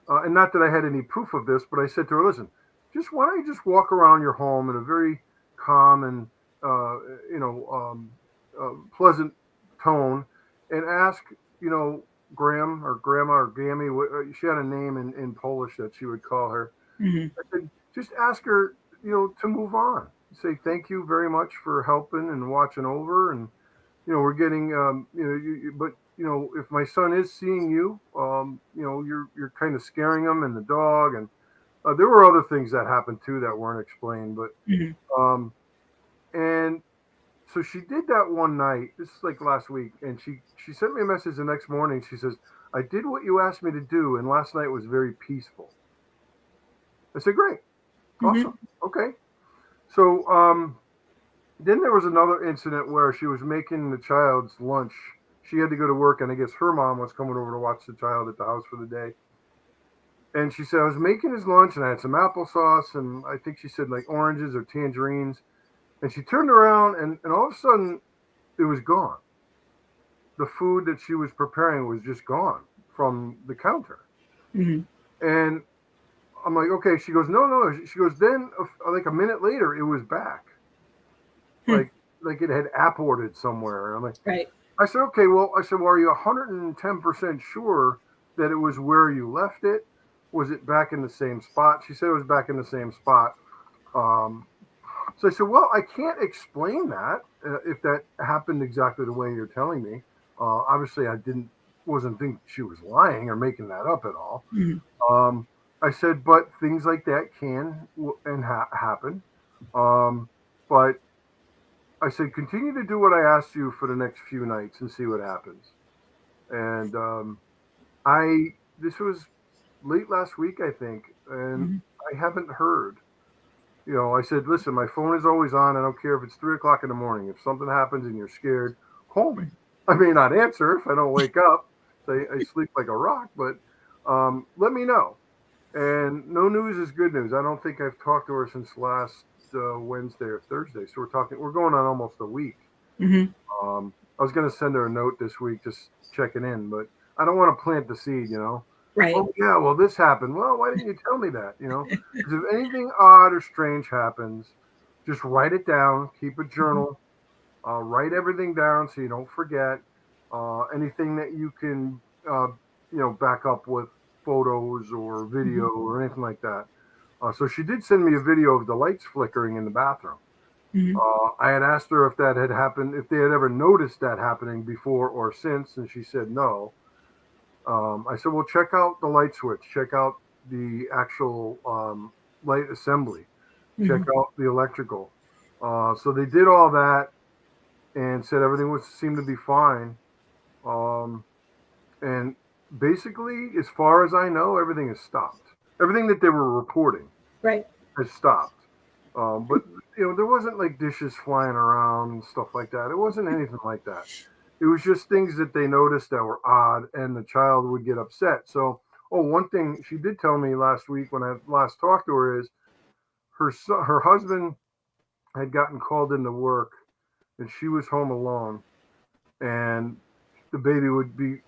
and not that I had any proof of this, but I said to her, listen, why don't you just walk around your home in a very calm and pleasant tone and ask, Graham or Grandma or Gammy, she had a name in Polish that she would call her. I said, just ask her, to move on. Say thank you very much for helping and watching over, and we're getting, but if my son is seeing you, you're kind of scaring him and the dog, and there were other things that happened too that weren't explained, but and so she did that one night. This is like last week, and she sent me a message the next morning. She says, I did what you asked me to do, and last night was very peaceful. I said, great. Awesome. Okay. So then there was another incident where she was making the child's lunch. She had to go to work, and I guess her mom was coming over to watch the child at the house for the day. And she said, I was making his lunch, and I had some applesauce, and I think she said like oranges or tangerines. And she turned around, and all of a sudden, it was gone. The food that she was preparing was just gone from the counter. And I'm like, okay. She goes, no. She goes, then like a minute later, it was back. Like it had apported somewhere. I'm like, right. I said, okay, well, are you 110% sure that it was where you left it? Was it back in the same spot? She said it was back in the same spot. So I said, well, I can't explain that if that happened exactly the way you're telling me. Obviously, wasn't thinking she was lying or making that up at all. I said, but things like that can and happen. But I said, continue to do what I asked you for the next few nights and see what happens. And this was late last week, I think, and I haven't heard. I said, listen, my phone is always on. I don't care if it's 3:00 in the morning. If something happens and you're scared, call me. I may not answer if I don't wake up. I sleep like a rock, but let me know. And no news is good news. I don't think I've talked to her since last Wednesday or Thursday. So we're going on almost a week. Mm-hmm. I was going to send her a note this week, just checking in, but I don't want to plant the seed, Right. Oh yeah, well this happened. Well, why didn't you tell me that? Because if anything odd or strange happens, just write it down. Keep a journal. Write everything down so you don't forget. Anything that you can, back up with photos or video or anything like that. So she did send me a video of the lights flickering in the bathroom. Mm-hmm. I had asked her if that had happened, if they had ever noticed that happening before or since, and she said no. I said, well, check out the light switch, check out the actual light assembly, check Mm-hmm. out the electrical. So they did all that and said everything seemed to be fine. And basically, as far as I know, everything has stopped. Everything that they were reporting Right. has stopped. But there wasn't like dishes flying around and stuff like that. It wasn't anything like that. It was just things that they noticed that were odd, and the child would get upset. So, one thing she did tell me last week when I last talked to her is her husband had gotten called into work, and she was home alone, and the baby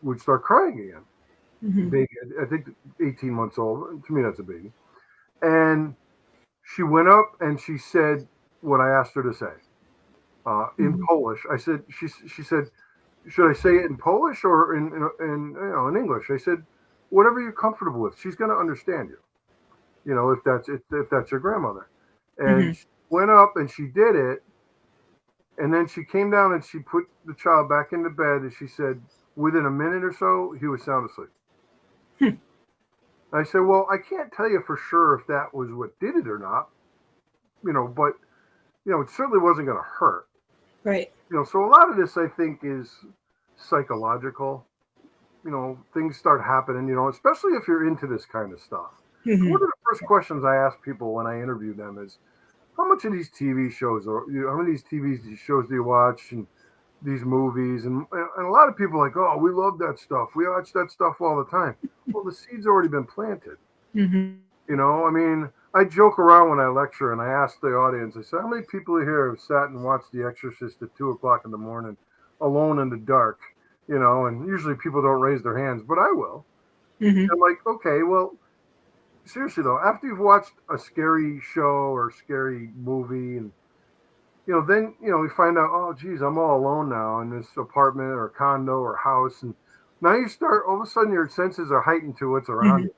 would start crying again. Mm-hmm. Baby, I think 18 months old. To me, that's a baby. And she went up and she said what I asked her to say in Polish. I said, she said, should I say it in Polish or in English? I said, whatever you're comfortable with. She's going to understand you. If that's your grandmother. And she went up and she did it. And then she came down and she put the child back into bed. And she said, within a minute or so, he was sound asleep. I said, well, I can't tell you for sure if that was what did it or not, but, it certainly wasn't going to hurt. Right. So a lot of this, I think, is psychological. Things start happening, especially if you're into this kind of stuff. Mm-hmm. So one of the first questions I ask people when I interview them is, how much of these TV shows or how many of these TV shows do you watch and these movies? And a lot of people are like, oh, we love that stuff. We watch that stuff all the time. Well, the seed's already been planted. Mm-hmm. I mean, I joke around when I lecture and I ask the audience, I say, how many people here have sat and watched The Exorcist at 2:00 in the morning alone in the dark? And usually people don't raise their hands, but I will. Mm-hmm. I'm like, okay, well, seriously though, after you've watched a scary show or scary movie and then we find out, oh geez, I'm all alone now in this apartment or condo or house, and now you start, all of a sudden your senses are heightened to what's around you.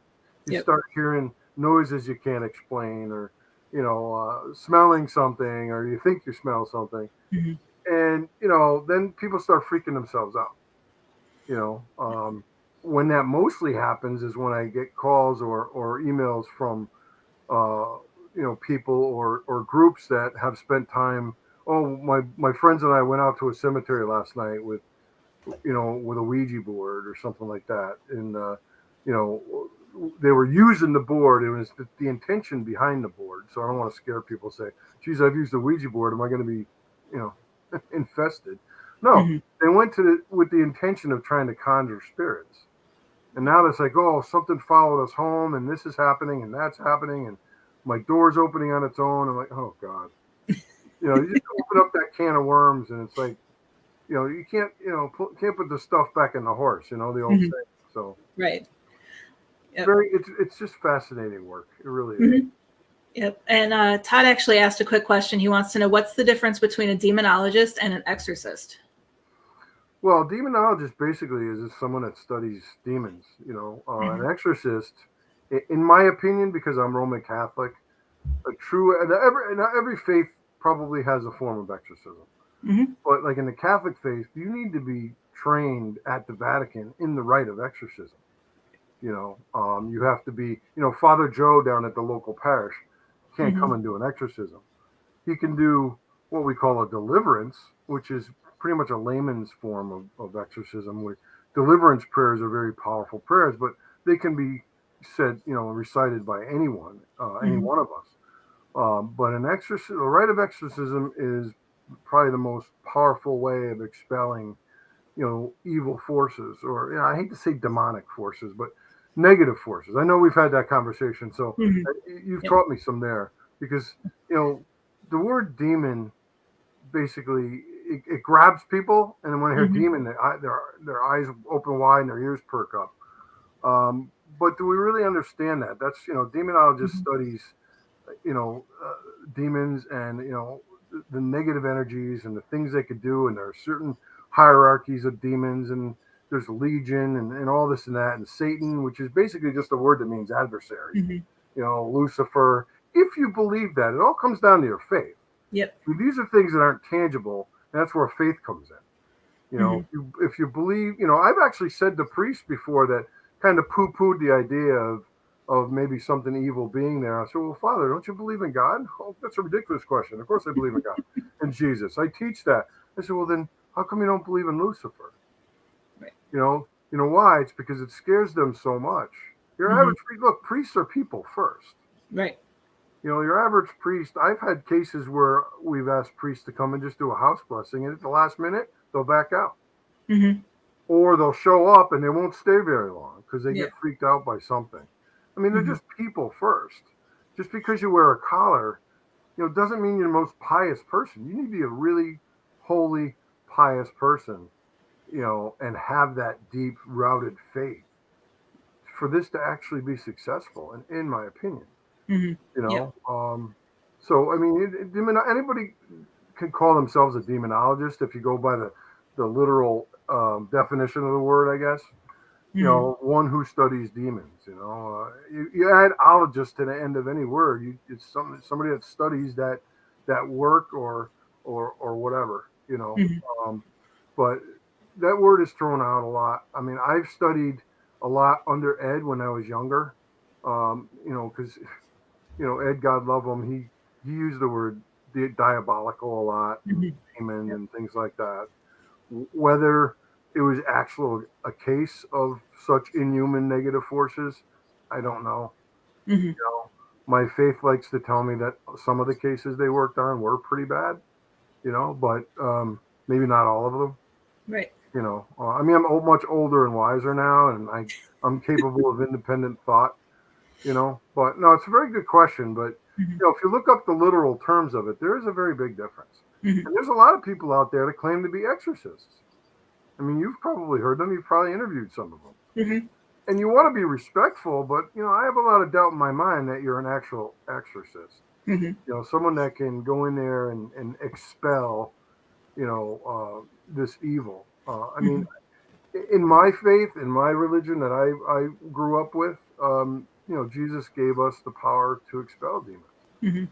You start hearing noises you can't explain, or smelling something, or you think you smell something. And then people start freaking themselves out. When that mostly happens is when I get calls or emails from people or groups that have spent time. Oh, my friends and I went out to a cemetery last night with a Ouija board or something like that, and they were using the board. It was the intention behind the board. So I don't want to scare people. Say, geez, I've used a Ouija board. Am I going to be infested? No, they went with the intention of trying to conjure spirits. And now it's like, oh, something followed us home, and this is happening, and that's happening, and my door's opening on its own. I'm like, oh God, you just open up that can of worms, and it's like, you can't put the stuff back in the horse, the old saying. So right, yep. It's just fascinating work. It really is. Yep. And Todd actually asked a quick question. He wants to know, what's the difference between a demonologist and an exorcist? Well, a demonologist basically is someone that studies demons. An exorcist, in my opinion, because I'm Roman Catholic, every faith probably has a form of exorcism. But like in the Catholic faith, you need to be trained at the Vatican in the rite of exorcism. You have to be, Father Joe down at the local parish can't come and do an exorcism. He can do what we call a deliverance, which is pretty much a layman's form of exorcism. Where deliverance prayers are very powerful prayers, but they can be said, recited by anyone, any one of us. But the rite of exorcism is probably the most powerful way of expelling, evil forces, or I hate to say demonic forces, but negative forces. I know we've had that conversation, so Mhm. you've Yep. taught me some there, because the word demon basically it grabs people, and then when I hear Mhm. demon, their eyes open wide and their ears perk up. But do we really understand that? That's demonologist Mhm. studies you know demons, and the negative energies and the things they could do, and there are certain hierarchies of demons, and there's legion, and all this and that, and Satan, which is basically just a word that means adversary, Mhm. Lucifer. If you believe that, it all comes down to your faith. Yep. I mean, these are things that aren't tangible, and that's where faith comes in. Mhm. If you believe, I've actually said to priests before that kind of poo-pooed the idea of maybe something evil being there. I said, well, Father, don't you believe in God? Oh, that's a ridiculous question. Of course I believe in God and Jesus. I teach that. I said, well, then how come you don't believe in Lucifer? Right. You know why? It's because it scares them so much. Your Mhm. average look, priests are people first. Right. Your average priest, I've had cases where we've asked priests to come and just do a house blessing, and at the last minute, they'll back out. Mhm. Or they'll show up and they won't stay very long because they Yeah. get freaked out by something. I mean, they're Mhm. just people first. Just because you wear a collar, doesn't mean you're the most pious person. You need to be a really holy, pious person, and have that deep rooted faith for this to actually be successful, in my opinion. Mhm. You Yep. know, so I mean, anybody can call themselves a demonologist if you go by the literal definition of the word, I guess. Mhm. One who studies demons. You add ologist to the end of any word. It's somebody that studies that work, or whatever. Mhm. But that word is thrown out a lot. I mean, I've studied a lot under Ed when I was younger. Because Ed, God love him, he used the word diabolical a lot, and Mhm. demon, Yep. and things like that. Whether it was actual a case of such inhuman negative forces, I don't know. Mhm. You know, my faith likes to tell me that some of the cases they worked on were pretty bad. But maybe not all of them. Right. I mean, much older and wiser now, and I'm capable of independent thought. But no, it's a very good question. But Mhm. if you look up the literal terms of it, there is a very big difference. Mhm. And there's a lot of people out there that claim to be exorcists. I mean, you've probably heard them. You've probably interviewed some of them. Mhm. And you want to be respectful, but I have a lot of doubt in my mind that you're an actual exorcist. Mhm. Someone that can go in there and expel, this evil. I mean, Mhm. in my faith, in my religion that I grew up with, Jesus gave us the power to expel demons. Mhm.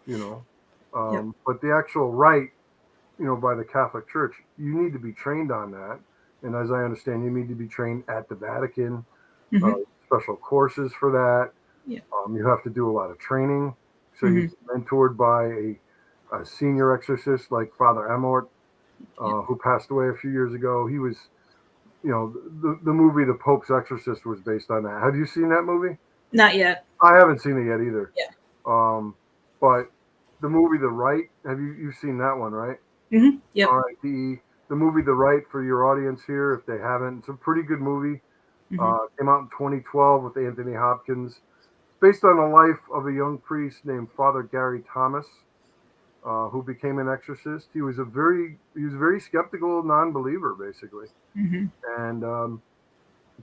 You know, Yep. but the actual rite, by the Catholic Church, you need to be trained on that. And as I understand, you need to be trained at the Vatican, uh, Mhm. special courses for that. Yep. You have to do a lot of training. So you're Mhm. mentored by a senior exorcist like Father Amort, Yep. who passed away a few years ago. He was, the movie The Pope's Exorcist was based on that. Have you seen that movie? Not yet. I haven't seen it yet either. Yeah. Um, but the movie The Rite, you've seen that one, right? Mhm. All Yep. right, the movie The Rite, for your audience here, if they haven't, it's a pretty good movie. Mhm. Came out in 2012 with Anthony Hopkins. It's based on the life of a young priest named Father Gary Thomas, who became an exorcist. He was very skeptical, non-believer, basically, Mhm. and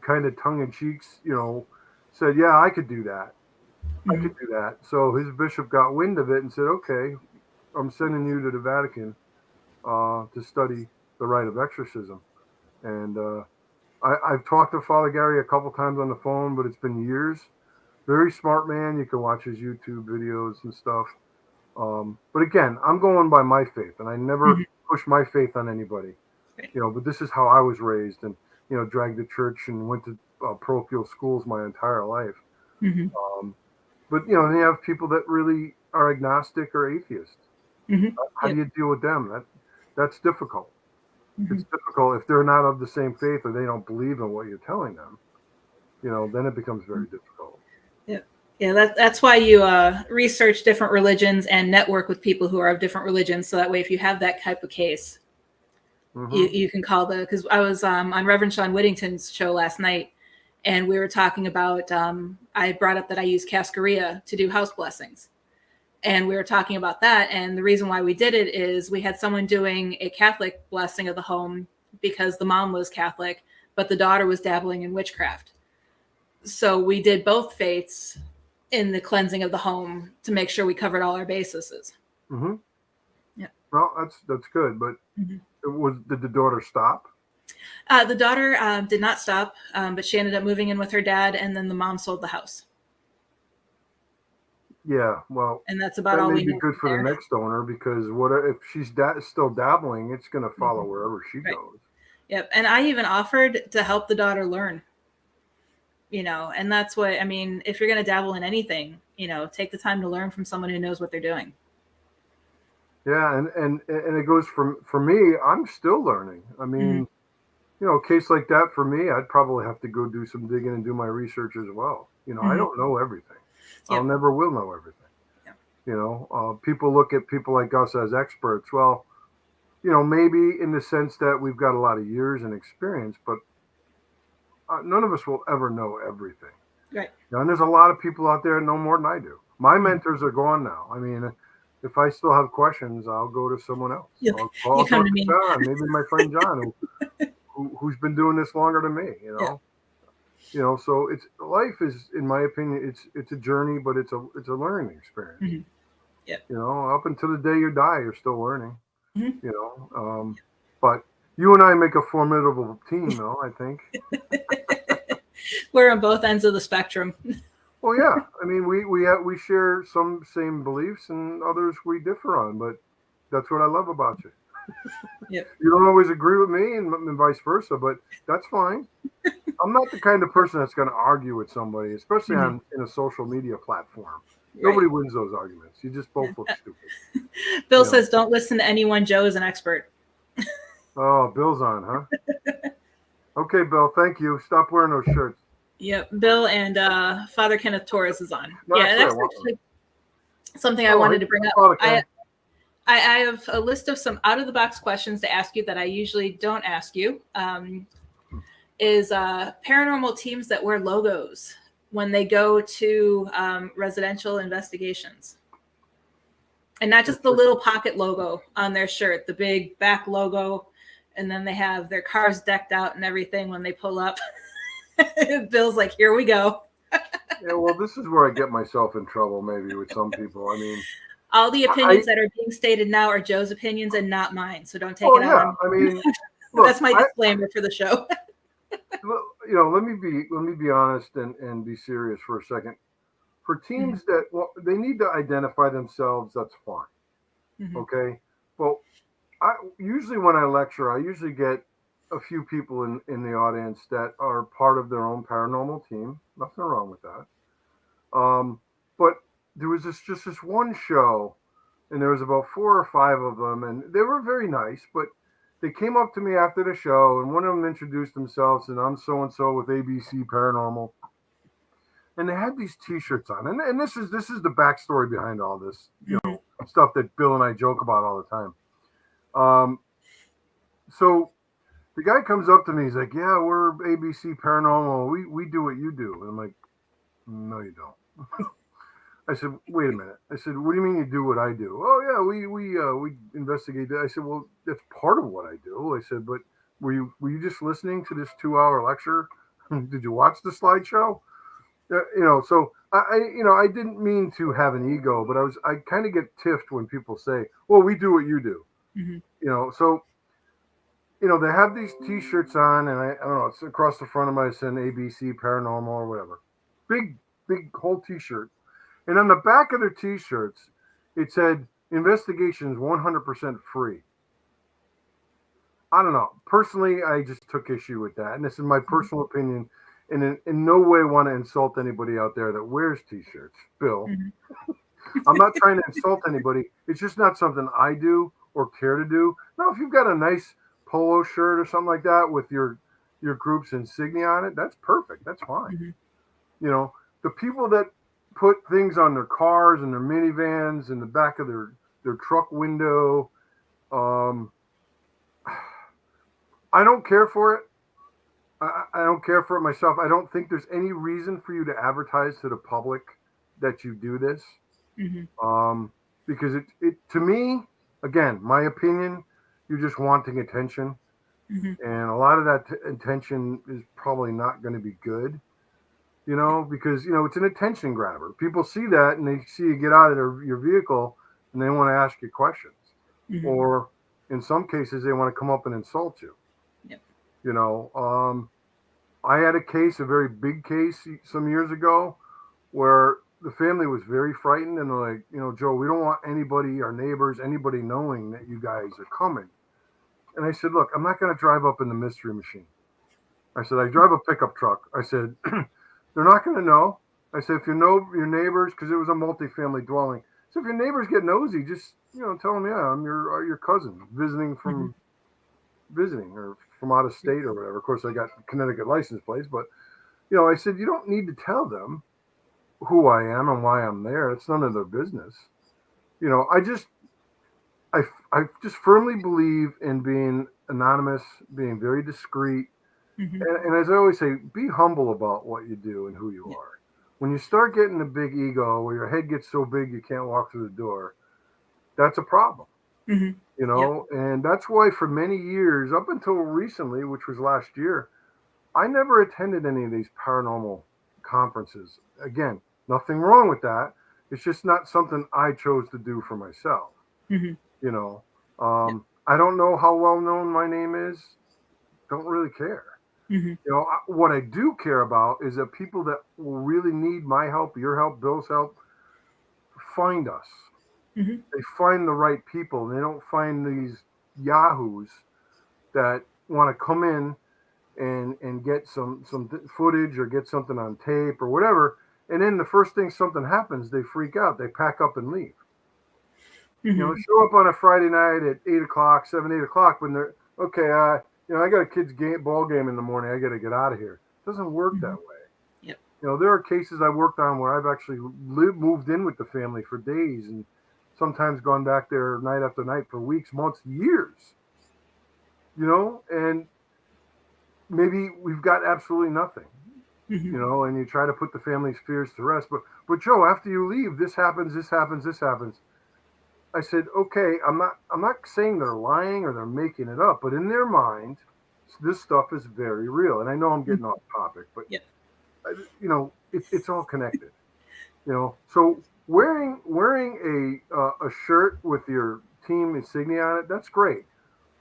kind of tongue in cheeks, said, "Yeah, I could do that. I Mhm. could do that." So his bishop got wind of it and said, "Okay, I'm sending you to the Vatican to study the rite of exorcism." And I've talked to Father Gary a couple times on the phone, but it's been years. Very smart man. You can watch his YouTube videos and stuff. But again, I'm going by my faith, and I never Mhm. push my faith on anybody. Right. But this is how I was raised, and dragged to church and went to parochial schools my entire life. Mhm. Um, but then you have people that really are agnostic or atheist. Mhm. How do Yep. you deal with them? That's difficult. It's Mhm. difficult if they're not of the same faith or they don't believe in what you're telling them. Then it becomes very difficult. Yep. Yeah, that's why you research different religions and network with people who are of different religions. So that way, if you have that type of case, Hmm. you can call because I was on Reverend Sean Whittington's show last night, And we were talking about, I brought up that I use cascarilla to do house blessings. And we were talking about that. And the reason why we did it is we had someone doing a Catholic blessing of the home because the mom was Catholic, but the daughter was dabbling in witchcraft. So we did both faiths in the cleansing of the home to make sure we covered all our bases. Mm-hmm. Yeah. Well, that's good. But did the daughter stop? The daughter did not stop, but she ended up moving in with her dad, and then the mom sold the house. Yeah, well, and that's about that all may we be know. good for the next owner, because what if she's still dabbling? It's going to follow wherever she Right. goes. Yep. And I even offered to help the daughter learn, and that's what, I mean, if you're going to dabble in anything, take the time to learn from someone who knows what they're doing. Yeah. And it goes for me, I'm still learning. I mean, a case like that for me, I'd probably have to go do some digging and do my research as well. I don't know everything. Yep. I'll never will know everything. Yep. People look at people like us as experts. Well, maybe in the sense that we've got a lot of years and experience, but none of us will ever know everything. Right. And there's a lot of people out there that know more than I do. My mentors are gone now. I mean, if I still have questions, I'll go to someone else. I'll you come talk to me. John, maybe my friend John, who's been doing this longer than me. Yeah. So it's life is, in my opinion, it's a journey, but it's a learning experience. Mm-hmm. Yeah. Up until the day you die, you're still learning. Mm-hmm. But you and I make a formidable team, though, I think. We're on both ends of the spectrum. Well, yeah. I mean, we share some same beliefs, and others we differ on, but that's what I love about you. Yep. You don't always agree with me, and vice versa, but that's fine. I'm not the kind of person that's going to argue with somebody, especially in a social media platform. Right. Nobody wins those arguments. You just both look stupid. Bill says, don't listen to anyone. Joe is an expert. Oh, Bill's on, huh? Okay, Bill, thank you. Stop wearing those shirts. Yep, Bill and Father Kenneth Torres is on. No, yeah, that's actually something I wanted to bring up. I have a list of some out-of-the-box questions to ask you that I usually don't ask you. Is paranormal teams that wear logos when they go to residential investigations. And not just the little pocket logo on their shirt, the big back logo, and then they have their cars decked out and everything when they pull up. Bill's like, here we go. Yeah, well, this is where I get myself in trouble maybe with some people. I mean, all the opinions that are being stated now are Joe's opinions and not mine, so don't take it on. I mean, look, that's my disclaimer for the show. Let me be honest and be serious for a second. For teams that they need to identify themselves, that's fine. Okay, well, usually when I lecture, I usually get a few people in the audience that are part of their own paranormal team. Nothing wrong with that. But there was just this one show, and there was about 4 or 5 of them, and they were very nice, but they came up to me after the show, and one of them introduced themselves, and I'm so-and-so with ABC Paranormal. And they had these T-shirts on, and this is the backstory behind all this, stuff that Bill and I joke about all the time. So the guy comes up to me, he's like, "Yeah, we're ABC Paranormal. We do what you do." And I'm like, "No, you don't." I said, "Wait a minute." I said, "What do you mean you do what I do?" "Oh yeah, we investigate that." I said, "Well, that's part of what I do." I said, "But were you just listening to this 2-hour lecture? Did you watch the slideshow?" So I didn't mean to have an ego, but I kind of get tiffed when people say, "Well, we do what you do." So they have these T-shirts on, and I don't know, it's across the front of my saying ABC Paranormal or whatever, big whole T-shirt, and on the back of their T-shirts it said investigations 100% free. I don't know. Personally, I just took issue with that, and this is my personal opinion. And in no way want to insult anybody out there that wears T-shirts, Bill. I'm not trying to insult anybody. It's just not something I do or care to do. Now, if you've got a nice polo shirt or something like that with your group's insignia on it, that's perfect. That's fine. The people that put things on their cars and their minivans in the back of their truck window, I don't care for it. I don't care for it myself. I don't think there's any reason for you to advertise to the public that you do this. Because it to me, again, my opinion, you're just wanting attention. And a lot of that attention is probably not going to be good, because, it's an attention grabber. People see that and they see you get out of your vehicle and they want to ask you questions. Or in some cases, they want to come up and insult you. I had a case, a very big case some years ago where the family was very frightened and they're like, Joe, we don't want anybody, our neighbors, anybody knowing that you guys are coming. And I said, look, I'm not going to drive up in the mystery machine. I said, I drive a pickup truck. I said, they're not going to know. I said, if you know your neighbors, because it was a multifamily dwelling. So if your neighbors get nosy, just, tell them, yeah, I'm your cousin visiting or from out of state or whatever. Of course, I got Connecticut license plates, but, I said, you don't need to tell them who I am and why I'm there. It's none of their business. I just firmly believe in being anonymous, being very discreet. And as I always say, be humble about what you do and who you are. When you start getting a big ego where your head gets so big you can't walk through the door, that's a problem. And that's why for many years, up until recently, which was last year, I never attended any of these paranormal conferences. Again, nothing wrong with that. It's just not something I chose to do for myself. I don't know how well known my name is. Don't really care. What I do care about is that people that will really need my help, your help, Bill's help, find us. They find the right people. They don't find these yahoos that want to come in and get some footage or get something on tape or whatever. And then the first thing something happens, they freak out. They pack up and leave. Show up on a Friday night at 8 o'clock, 8 o'clock when they're, okay, I got a kid's ball game in the morning. I got to get out of here. It doesn't work that way. There are cases I worked on where I've actually moved in with the family for days and sometimes gone back there night after night for weeks, months, years. And maybe we've got absolutely nothing. And you try to put the family's fears to rest. But Joe, after you leave, this happens, this happens, this happens. I said, okay, I'm not saying they're lying or they're making it up, but in their mind, this stuff is very real. And I know I'm getting off topic, but it's all connected. So wearing a shirt with your team insignia on it, that's great.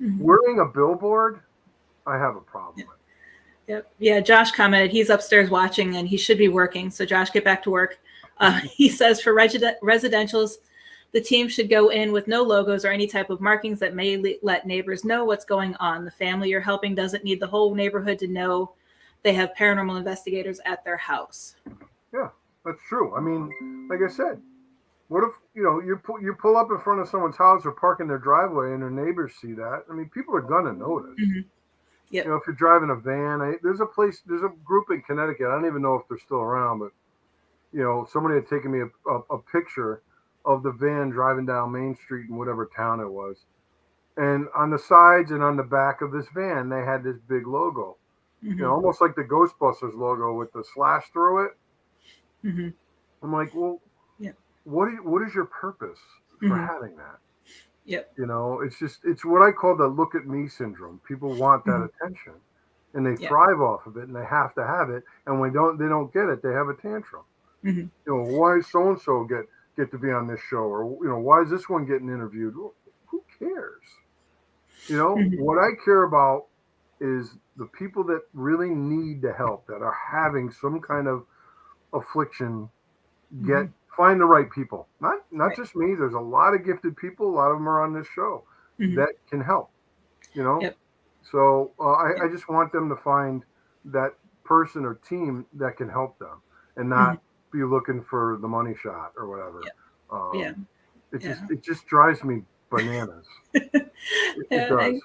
Wearing a billboard, I have a problem with. Yeah, Josh commented he's upstairs watching and he should be working. So Josh, get back to work. He says for residentials, the team should go in with no logos or any type of markings that may let neighbors know what's going on. The family you're helping doesn't need the whole neighborhood to know they have paranormal investigators at their house. Yeah, that's true. I mean, like I said, what if, you pull up in front of someone's house or park in their driveway and their neighbors see that? I mean, people are going to notice. If you're driving a van, there's a group in Connecticut. I don't even know if they're still around, but, somebody had taken me a picture of the van driving down Main Street in whatever town it was. And on the sides and on the back of this van, they had this big logo, almost like the Ghostbusters logo with the slash through it. I'm like, well, what is your purpose for having that? It's what I call the look at me syndrome. People want that attention and they thrive off of it and they have to have it. And when they don't get it, they have a tantrum. Why is so-and-so get to be on this show? Or, why is this one getting interviewed? Well, who cares? What I care about is the people that really need the help, that are having some kind of affliction, find the right people. Not just me. There's a lot of gifted people. A lot of them are on this show that can help, So I just want them to find that person or team that can help them and not be looking for the money shot or whatever. It just drives me bananas. It does.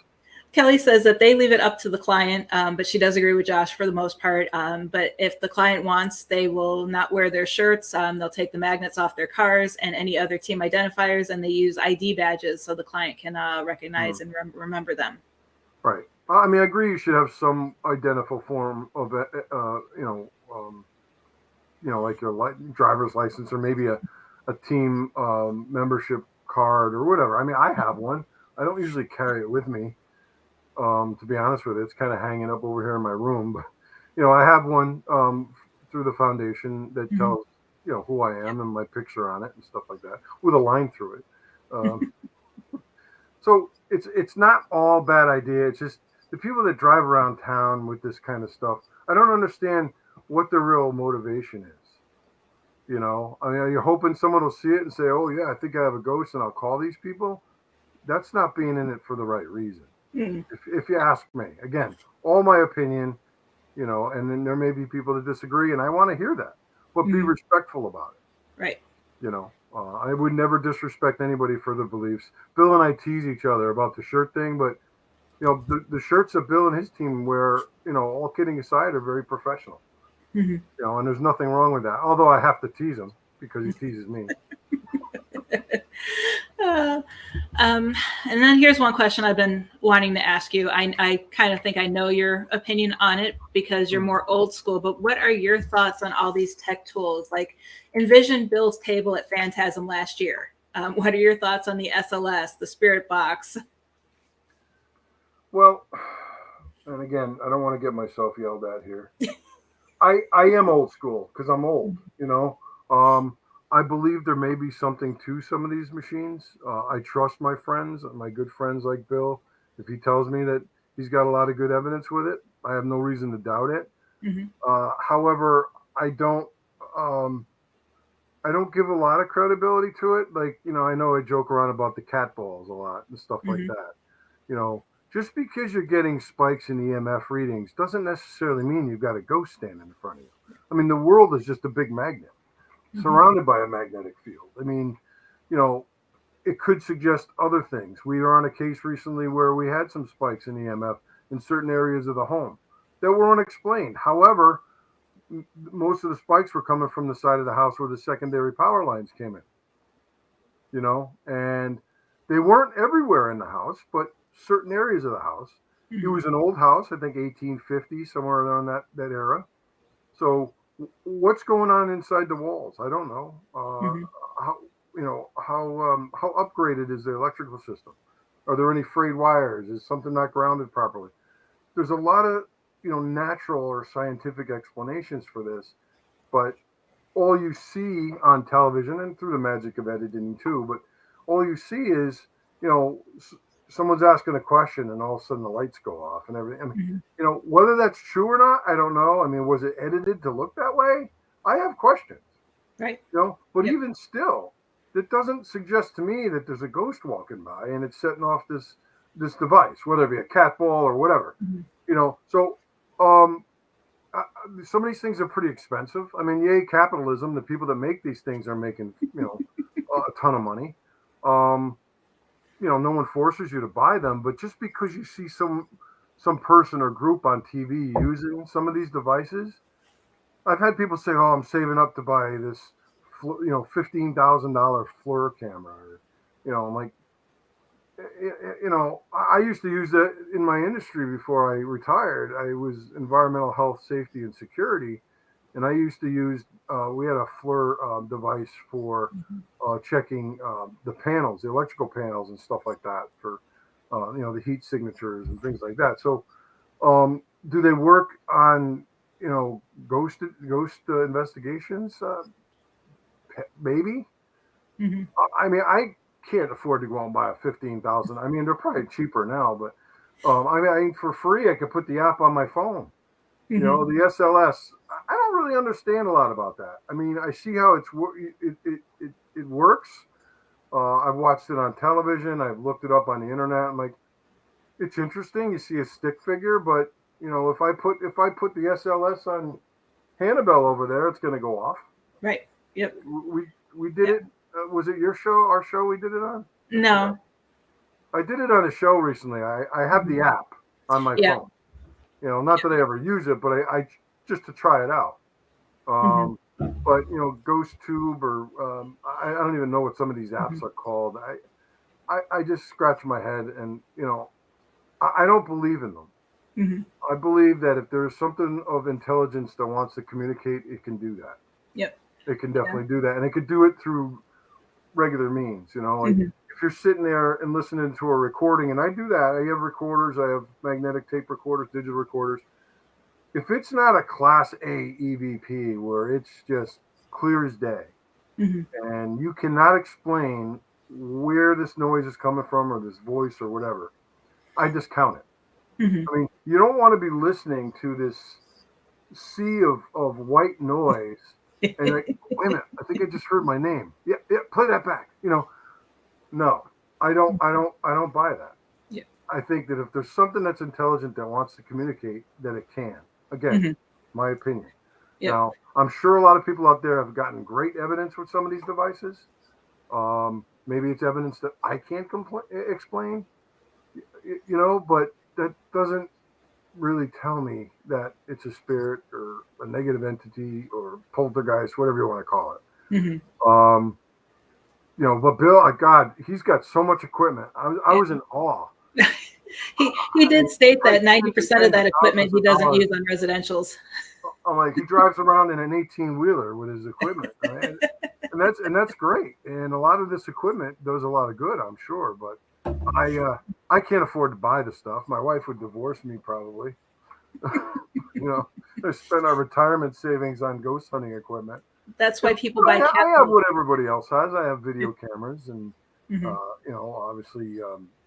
Kelly says that they leave it up to the client, but she does agree with Josh for the most part. But if the client wants, they will not wear their shirts. They'll take the magnets off their cars and any other team identifiers, and they use ID badges so the client can recognize and remember them. Right. I mean, I agree. You should have some identifiable form of, like your driver's license or maybe a team membership card or whatever. I mean, I have one. I don't usually carry it with me. To be honest with you, it's kind of hanging up over here in my room. But I have one through the foundation that tells who I am and my picture on it and stuff like that with a line through it. So it's not all bad idea. It's just the people that drive around town with this kind of stuff. I don't understand what the real motivation is. I mean, are you hoping someone will see it and say, "Oh yeah, I think I have a ghost," and I'll call these people? That's not being in it for the right reason. Mm. If you ask me, again, all my opinion, and then there may be people that disagree, and I want to hear that, but be respectful about it. Right. I would never disrespect anybody for their beliefs. Bill and I tease each other about the shirt thing, but the shirts that Bill and his team wear, all kidding aside, are very professional. And there's nothing wrong with that. Although I have to tease him because he teases me. And then here's one question I've been wanting to ask you. I kind of think I know your opinion on it because you're more old school, but what are your thoughts on all these tech tools? Like envision Bill's table at Phantasm last year. What are your thoughts on the SLS, the Spirit Box? Well, and again, I don't want to get myself yelled at here. I am old school because I'm old, I believe there may be something to some of these machines. I trust my friends, my good friends like Bill. If he tells me that he's got a lot of good evidence with it, I have no reason to doubt it. However, I don't give a lot of credibility to it. Like, I know I joke around about the cat balls a lot and stuff like that. Just because you're getting spikes in EMF readings doesn't necessarily mean you've got a ghost standing in front of you. I mean, the world is just a big magnet surrounded by a magnetic field. I mean, it could suggest other things. We were on a case recently where we had some spikes in EMF in certain areas of the home that were unexplained. However, most of the spikes were coming from the side of the house where the secondary power lines came in, and they weren't everywhere in the house, but certain areas of the house. It was an old house, I think 1850, somewhere around that era. So what's going on inside the walls? I don't know. How upgraded is the electrical system? Are there any frayed wires? Is something not grounded properly? There's a lot of natural or scientific explanations for this, but all you see on television and through the magic of editing too, but all you see is someone's asking a question and all of a sudden the lights go off and everything. I mean, whether that's true or not, I don't know. I mean, was it edited to look that way? I have questions. Right. But even still, that doesn't suggest to me that there's a ghost walking by and it's setting off this device, whether it be a cat ball or whatever. So some of these things are pretty expensive. I mean, yay, capitalism. The people that make these things are making, a ton of money. No one forces you to buy them, but just because you see some person or group on TV using some of these devices, I've had people say, "Oh, I'm saving up to buy this, $15,000 FLIR camera." I'm like, I used to use that in my industry before I retired. I was environmental health, safety, and security, and I used to use. We had a FLIR device for checking the panels, the electrical panels, and stuff like that for the heat signatures and things like that. So, do they work on ghost investigations? Maybe. I mean, I can't afford to go out and buy a 15,000. I mean, they're probably cheaper now, but I mean, for free, I could put the app on my phone. The SLS. I don't really understand a lot about that. I mean, I see how it works. I've watched it on television. I've looked it up on the internet. I'm like, it's interesting. You see a stick figure, but if I put the SLS on Hannibal over there, it's going to go off. Right. Yep. We did it. Was it your show? Our show we did it on? No. I did it on a show recently. I have the app on my phone. Not that I ever use it, but I just to try it out. But Ghost Tube or I don't even know what some of these apps are called. I just scratch my head and I don't believe in them. Mm-hmm. I believe that if there's something of intelligence that wants to communicate, it can do that. Yep. It can definitely do that. And it could do it through regular means, like Mm-hmm. if you're sitting there and listening to a recording, and I do that, I have recorders, I have magnetic tape recorders, digital recorders. If it's not a class A EVP where it's just clear as day, Mm-hmm. and you cannot explain where this noise is coming from or this voice or whatever, I discount it. Mm-hmm. I mean, you don't want to be listening to this sea of white noise and like, wait a minute, I think I just heard my name. Yeah, play that back. No, I don't buy that. Yeah. I think that if there's something that's intelligent that wants to communicate, that it can. Again, Mm-hmm. my opinion. Yep. Now, I'm sure a lot of people out there have gotten great evidence with some of these devices. Maybe it's evidence that I can't explain, but that doesn't really tell me that it's a spirit or a negative entity or poltergeist, whatever you want to call it. Mm-hmm. But Bill, God, he's got so much equipment. I was in awe. He did state that 90% of that equipment he doesn't use on residentials. I'm like, he drives around in an 18-wheeler with his equipment, right? and that's great. And a lot of this equipment does a lot of good, I'm sure. But I can't afford to buy the stuff. My wife would divorce me probably. I spent our retirement savings on ghost hunting equipment. That's why people buy. I have what everybody else has. I have video cameras and Mm-hmm. obviously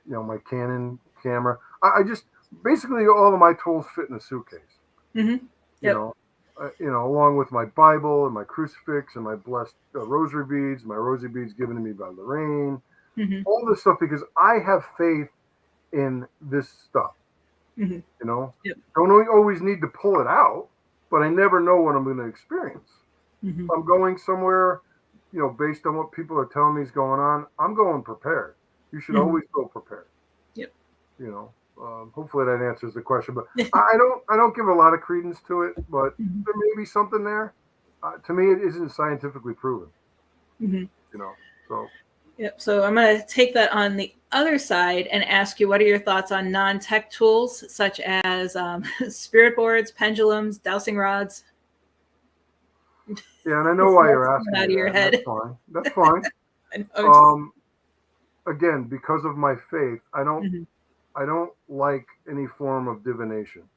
my Canon camera. I just basically all of my tools fit in a suitcase. Mm-hmm. Yep. Along with my Bible and my crucifix and my blessed rosary beads, my rosary beads given to me by Lorraine. Mm-hmm. All this stuff because I have faith in this stuff. Mm-hmm. Yep. Don't always need to pull it out, but I never know what I'm going to experience. Mm-hmm. If I'm going somewhere, based on what people are telling me is going on, I'm going prepared. You should always go prepared. Yep. Hopefully that answers the question, but I don't give a lot of credence to it, but there may be something there. To me, it isn't scientifically proven. Mm-hmm. So. Yep. So I'm going to take that on the other side and ask you, what are your thoughts on non-tech tools such as spirit boards, pendulums, dowsing rods? Yeah, and I know why you're asking. Out of your head. That's fine. Again, because of my faith, I don't like any form of divination,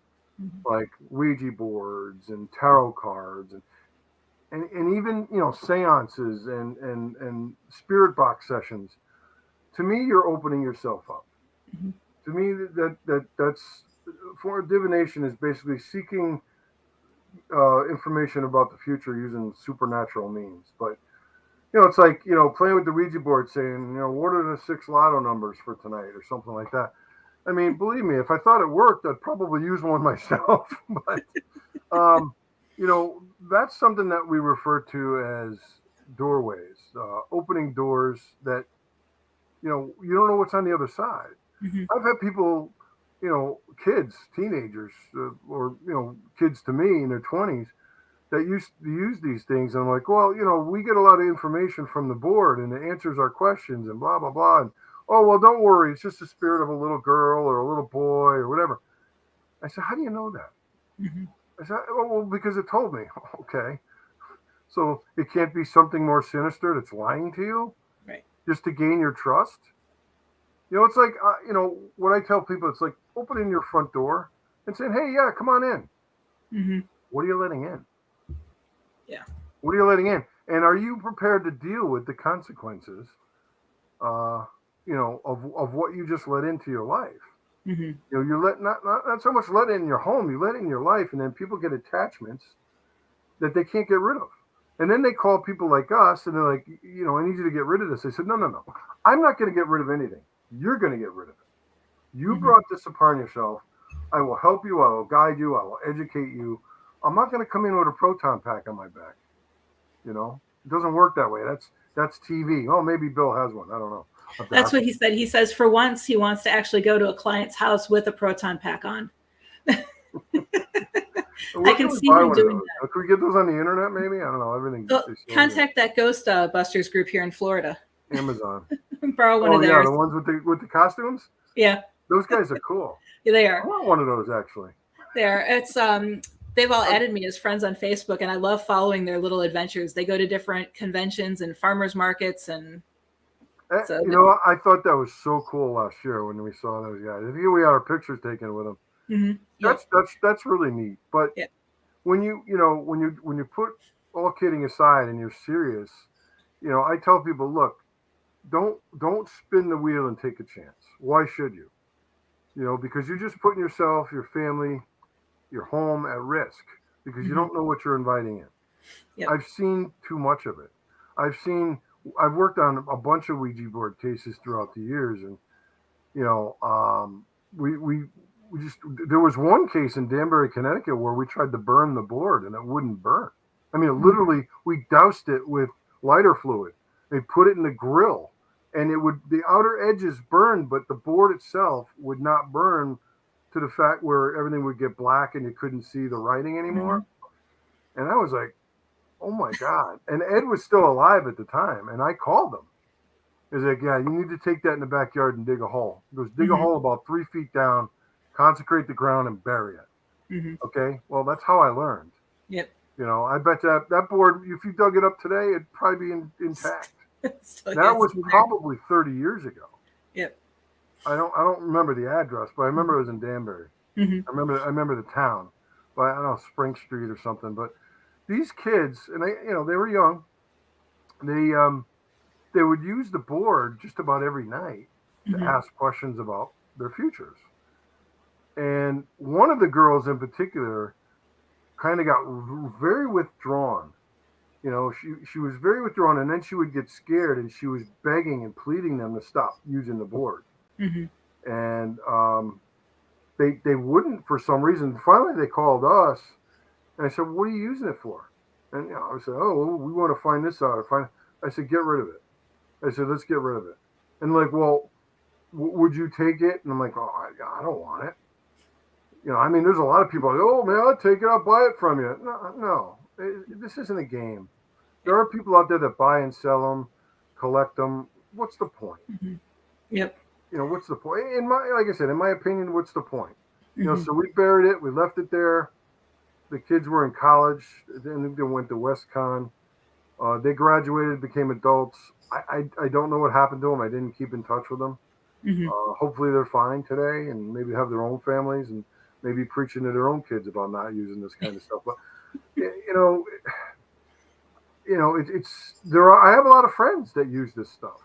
like Ouija boards and tarot cards and even seances and spirit box sessions. To me, you're opening yourself up. Mm-hmm. To me, that's for divination is basically seeking information about the future using supernatural means. But it's like playing with the Ouija board, saying what are the 6 lotto numbers for tonight or something like that. I mean, believe me, if I thought it worked, I'd probably use one myself. But that's something that we refer to as doorways, opening doors that you don't know what's on the other side. Mm-hmm. I've had people, kids, teenagers, or kids to me in their 20s that used to use these things. And I'm like, well, we get a lot of information from the board and it answers our questions and blah, blah, blah. And, oh, well, don't worry. It's just the spirit of a little girl or a little boy or whatever. I said, how do you know that? Mm-hmm. I said, oh, well, because it told me. Okay. So it can't be something more sinister that's lying to you? Right. Just to gain your trust? It's like, what I tell people, it's like opening your front door and saying, hey, yeah, come on in. Mm-hmm. What are you letting in? Yeah. What are you letting in? And are you prepared to deal with the consequences, of what you just let into your life? Mm-hmm. You let not so much let in your home, you let in your life, and then people get attachments that they can't get rid of. And then they call people like us, and they're like, I need you to get rid of this. I said, no. I'm not going to get rid of anything. You're going to get rid of it. You brought this upon yourself. I will help you. I will guide you. I will educate you. I'm not going to come in with a proton pack on my back. It doesn't work that way. That's TV. Oh, maybe Bill has one. I don't know. That's what he said. He says for once he wants to actually go to a client's house with a proton pack on. I can see him doing that. Can we get those on the internet? Maybe, I don't know. Everything. Well, contact that Ghost Busters group here in Florida. Amazon. Borrow one of theirs. Yeah, the ones with the costumes. Yeah. Those guys are cool. Yeah, they I are. want one of those actually. There, it's they've all added me as friends on Facebook, and I love following their little adventures. They go to different conventions and farmers markets, and so You know, I thought that was so cool last year when we saw those guys. I think we had our pictures taken with them. yep, That's really neat. But yep. when you put all kidding aside and you're serious, I tell people, look, don't spin the wheel and take a chance. Why should you? Because you're just putting yourself, your family, your home at risk because you don't know what you're inviting in. Yep. I've seen too much of it. I've worked on a bunch of Ouija board cases throughout the years, and we just there was one case in Danbury, Connecticut, where we tried to burn the board and it wouldn't burn. I mean, literally, we doused it with lighter fluid. They put it in the grill, and the outer edges burned, but the board itself would not burn to the fact where everything would get black and you couldn't see the writing anymore. And I was like, oh my God. And Ed was still alive at the time. And I called him. He's like, yeah, you need to take that in the backyard and dig a hole. He goes, dig a hole about 3 feet down, consecrate the ground and bury it. Okay. Well, that's how I learned. Yep. I bet that board, if you dug it up today, it'd probably be intact. So, that was probably 30 years ago. Yep. I don't remember the address, but I remember it was in Danbury. I remember the town, but I don't know, Spring Street or something. But these kids, and they were young. They would use the board just about every night to ask questions about their futures. And one of the girls in particular kind of got very withdrawn. She was very withdrawn, and then she would get scared, and she was begging and pleading them to stop using the board. And they wouldn't for some reason. Finally, they called us, and I said, "What are you using it for?" And I said, "Oh, well, we want to find this out." I said, "Get rid of it." I said, "Let's get rid of it." And like, well, would you take it? And I'm like, "Oh, I don't want it." I mean, there's a lot of people like, "Oh man, I'll take it. I'll buy it from you." No, this isn't a game. There are people out there that buy and sell them, collect them. What's the point? Yep. What's the point? Like I said, in my opinion, what's the point? So we buried it. We left it there. The kids were in college. Then they went to WestCon. They graduated, became adults. I don't know what happened to them. I didn't keep in touch with them. Hopefully they're fine today and maybe have their own families and maybe preaching to their own kids about not using this kind of stuff. But I have a lot of friends that use this stuff.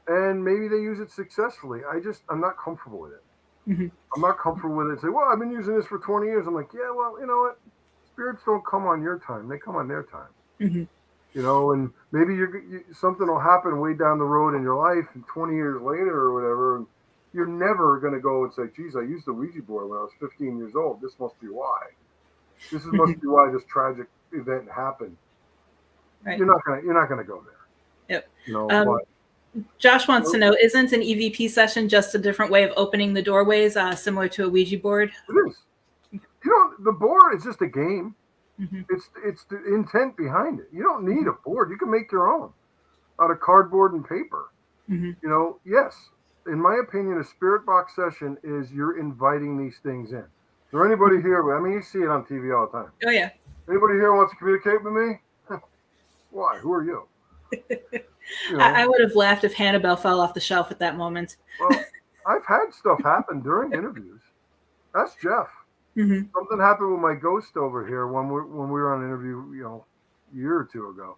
And maybe they use it successfully. I'm not comfortable with it. I'm not comfortable with it. Say, well, I've been using this for 20 years. I'm like, yeah, well, you know what? Spirits don't come on your time. They come on their time. And maybe something will happen way down the road in your life, and 20 years later or whatever, and you're never going to go and say, geez, I used the Ouija board when I was 15 years old. This must be why. Must be why this tragic event happened. Right. You're not gonna go there. Yep. But Josh wants to know, isn't an EVP session just a different way of opening the doorways, similar to a Ouija board? it is. The board is just a game. It's the intent behind it. You don't need a board. You can make your own out of cardboard and paper. Yes, in my opinion, a spirit box session is you're inviting these things in. Is there anybody here? I mean, you see it on TV all the time. Oh yeah. Anybody here wants to communicate with me? Why? Who are you? I would have laughed if Hannibal fell off the shelf at that moment. Well, I've had stuff happen during interviews. That's Jeff. Something happened with my ghost over here when we were on an interview, a year or two ago.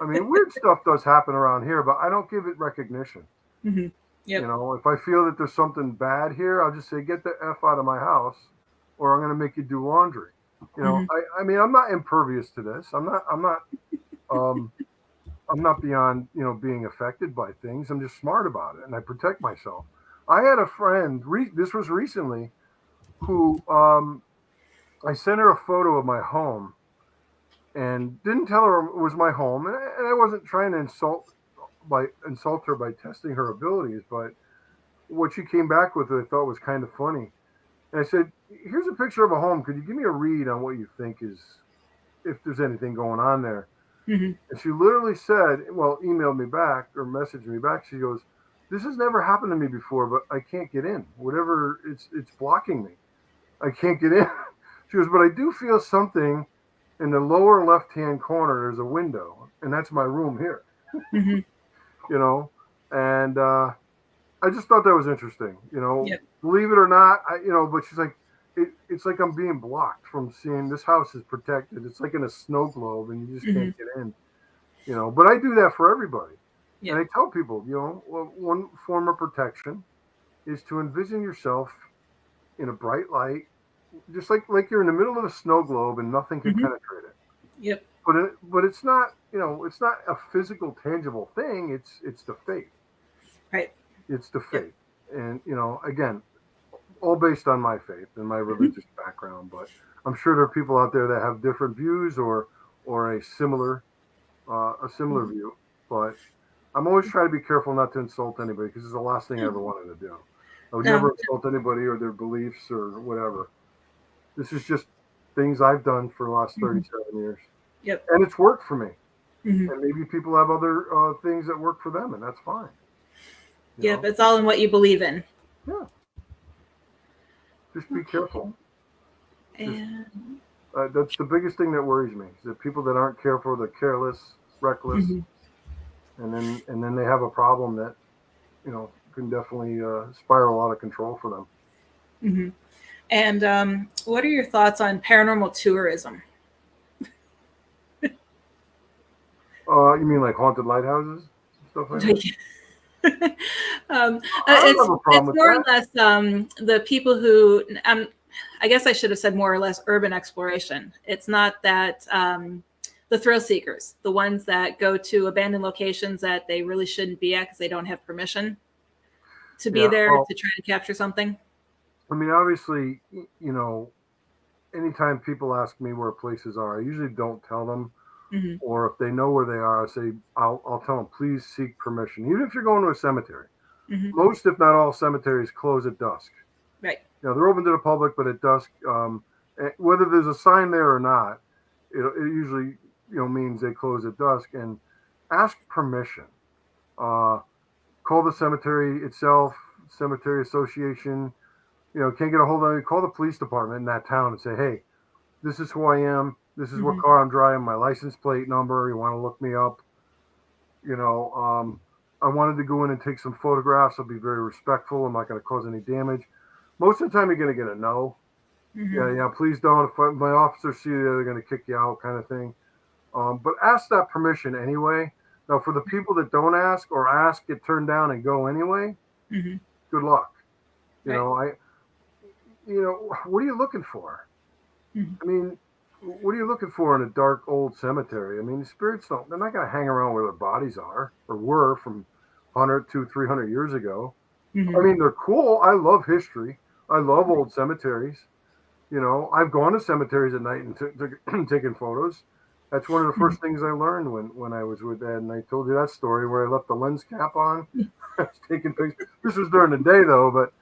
I mean, weird stuff does happen around here, but I don't give it recognition. Yep. If I feel that there's something bad here, I'll just say, get the F out of my house, or I'm going to make you do laundry. I mean, I'm not impervious to this. I'm not beyond, being affected by things. I'm just smart about it, and I protect myself. I had a friend, this was recently, who I sent her a photo of my home and didn't tell her it was my home. And I wasn't trying to insult her by testing her abilities, but what she came back with I thought was kind of funny. And I said, here's a picture of a home. Could you give me a read on what you think if there's anything going on there? And she literally said, emailed me back or messaged me back. She goes, this has never happened to me before, but I can't get in. Whatever, it's blocking me. I can't get in. She goes, but I do feel something in the lower left-hand corner. There's a window, and that's my room here. Mm-hmm. You know, and I just thought that was interesting. You know, Yep. believe it or not, but she's like, it's like I'm being blocked from seeing this house is protected. It's like in a snow globe, and you just Mm-hmm. can't get in. You know, but I do that for everybody. Yep. And I tell people, well, one form of protection is to envision yourself in a bright light, just like you're in the middle of a snow globe and nothing can Mm-hmm. penetrate it. Yep. But it's not, it's not a physical, tangible thing. It's the faith. Right. It's the faith. Yep. And again, all based on my faith and my religious background. But I'm sure there are people out there that have different views or a similar view. But I'm always trying to be careful not to insult anybody, because it's the last thing I ever wanted to do. I would never insult anybody or their beliefs or whatever. This is just things I've done for the last 37 years. Yep. And it's worked for me. Mm-hmm. And maybe people have other things that work for them, and that's fine. Yep, it's all in what you believe in. Yeah. Just be careful. And That's the biggest thing that worries me, is that people that aren't careful, they're careless, reckless, and then they have a problem that, can definitely spiral out of control for them. Mm-hmm. And what are your thoughts on paranormal tourism? You mean like haunted lighthouses, stuff like that? It's more or less the people who, I guess I should have said more or less urban exploration. It's not that the thrill seekers, the ones that go to abandoned locations that they really shouldn't be at because they don't have permission to be there to try to capture something. I mean, obviously, anytime people ask me where places are, I usually don't tell them. Mm-hmm. Or if they know where they are, I say, I'll tell them, please seek permission. Even if you're going to a cemetery. Mm-hmm. Most, if not all, cemeteries close at dusk. Right. They're open to the public, but at dusk, whether there's a sign there or not, it usually, means they close at dusk. And ask permission. Call the cemetery itself, cemetery association. Can't get a hold of me, call the police department in that town and say, hey, this is who I am. This is what car I'm driving, my license plate number. You want to look me up? I wanted to go in and take some photographs. I'll be very respectful. I'm not going to cause any damage. Most of the time, you're going to get a no. Mm-hmm. Yeah, please don't. If my officers see you, they're going to kick you out, kind of thing. But ask that permission anyway. Now, for the people that don't ask or ask, get turned down and go anyway, good luck. What are you looking for? Mm-hmm. I mean, what are you looking for in a dark old cemetery? I mean, the spirits they're not going to hang around where their bodies are or were from 100 to 300 years ago. Mm-hmm. I mean, they're cool. I love history. I love old cemeteries. I've gone to cemeteries at night and taken photos. That's one of the first things I learned when I was with Ed, and I told you that story where I left the lens cap on. I was taking pictures. This was during the day, though, but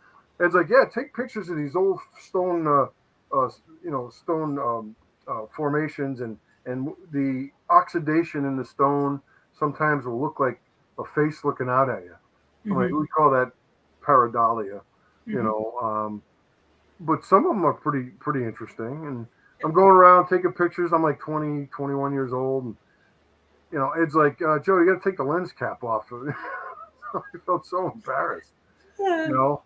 Ed's like, yeah, take pictures of these old stone, formations, and the oxidation in the stone sometimes will look like a face looking out at you. Mm-hmm. Like, we call that pareidolia, but some of them are pretty interesting. And I'm going around taking pictures. I'm like 20, 21 years old, and Ed's like, Joe, you got to take the lens cap off. I felt so embarrassed, but I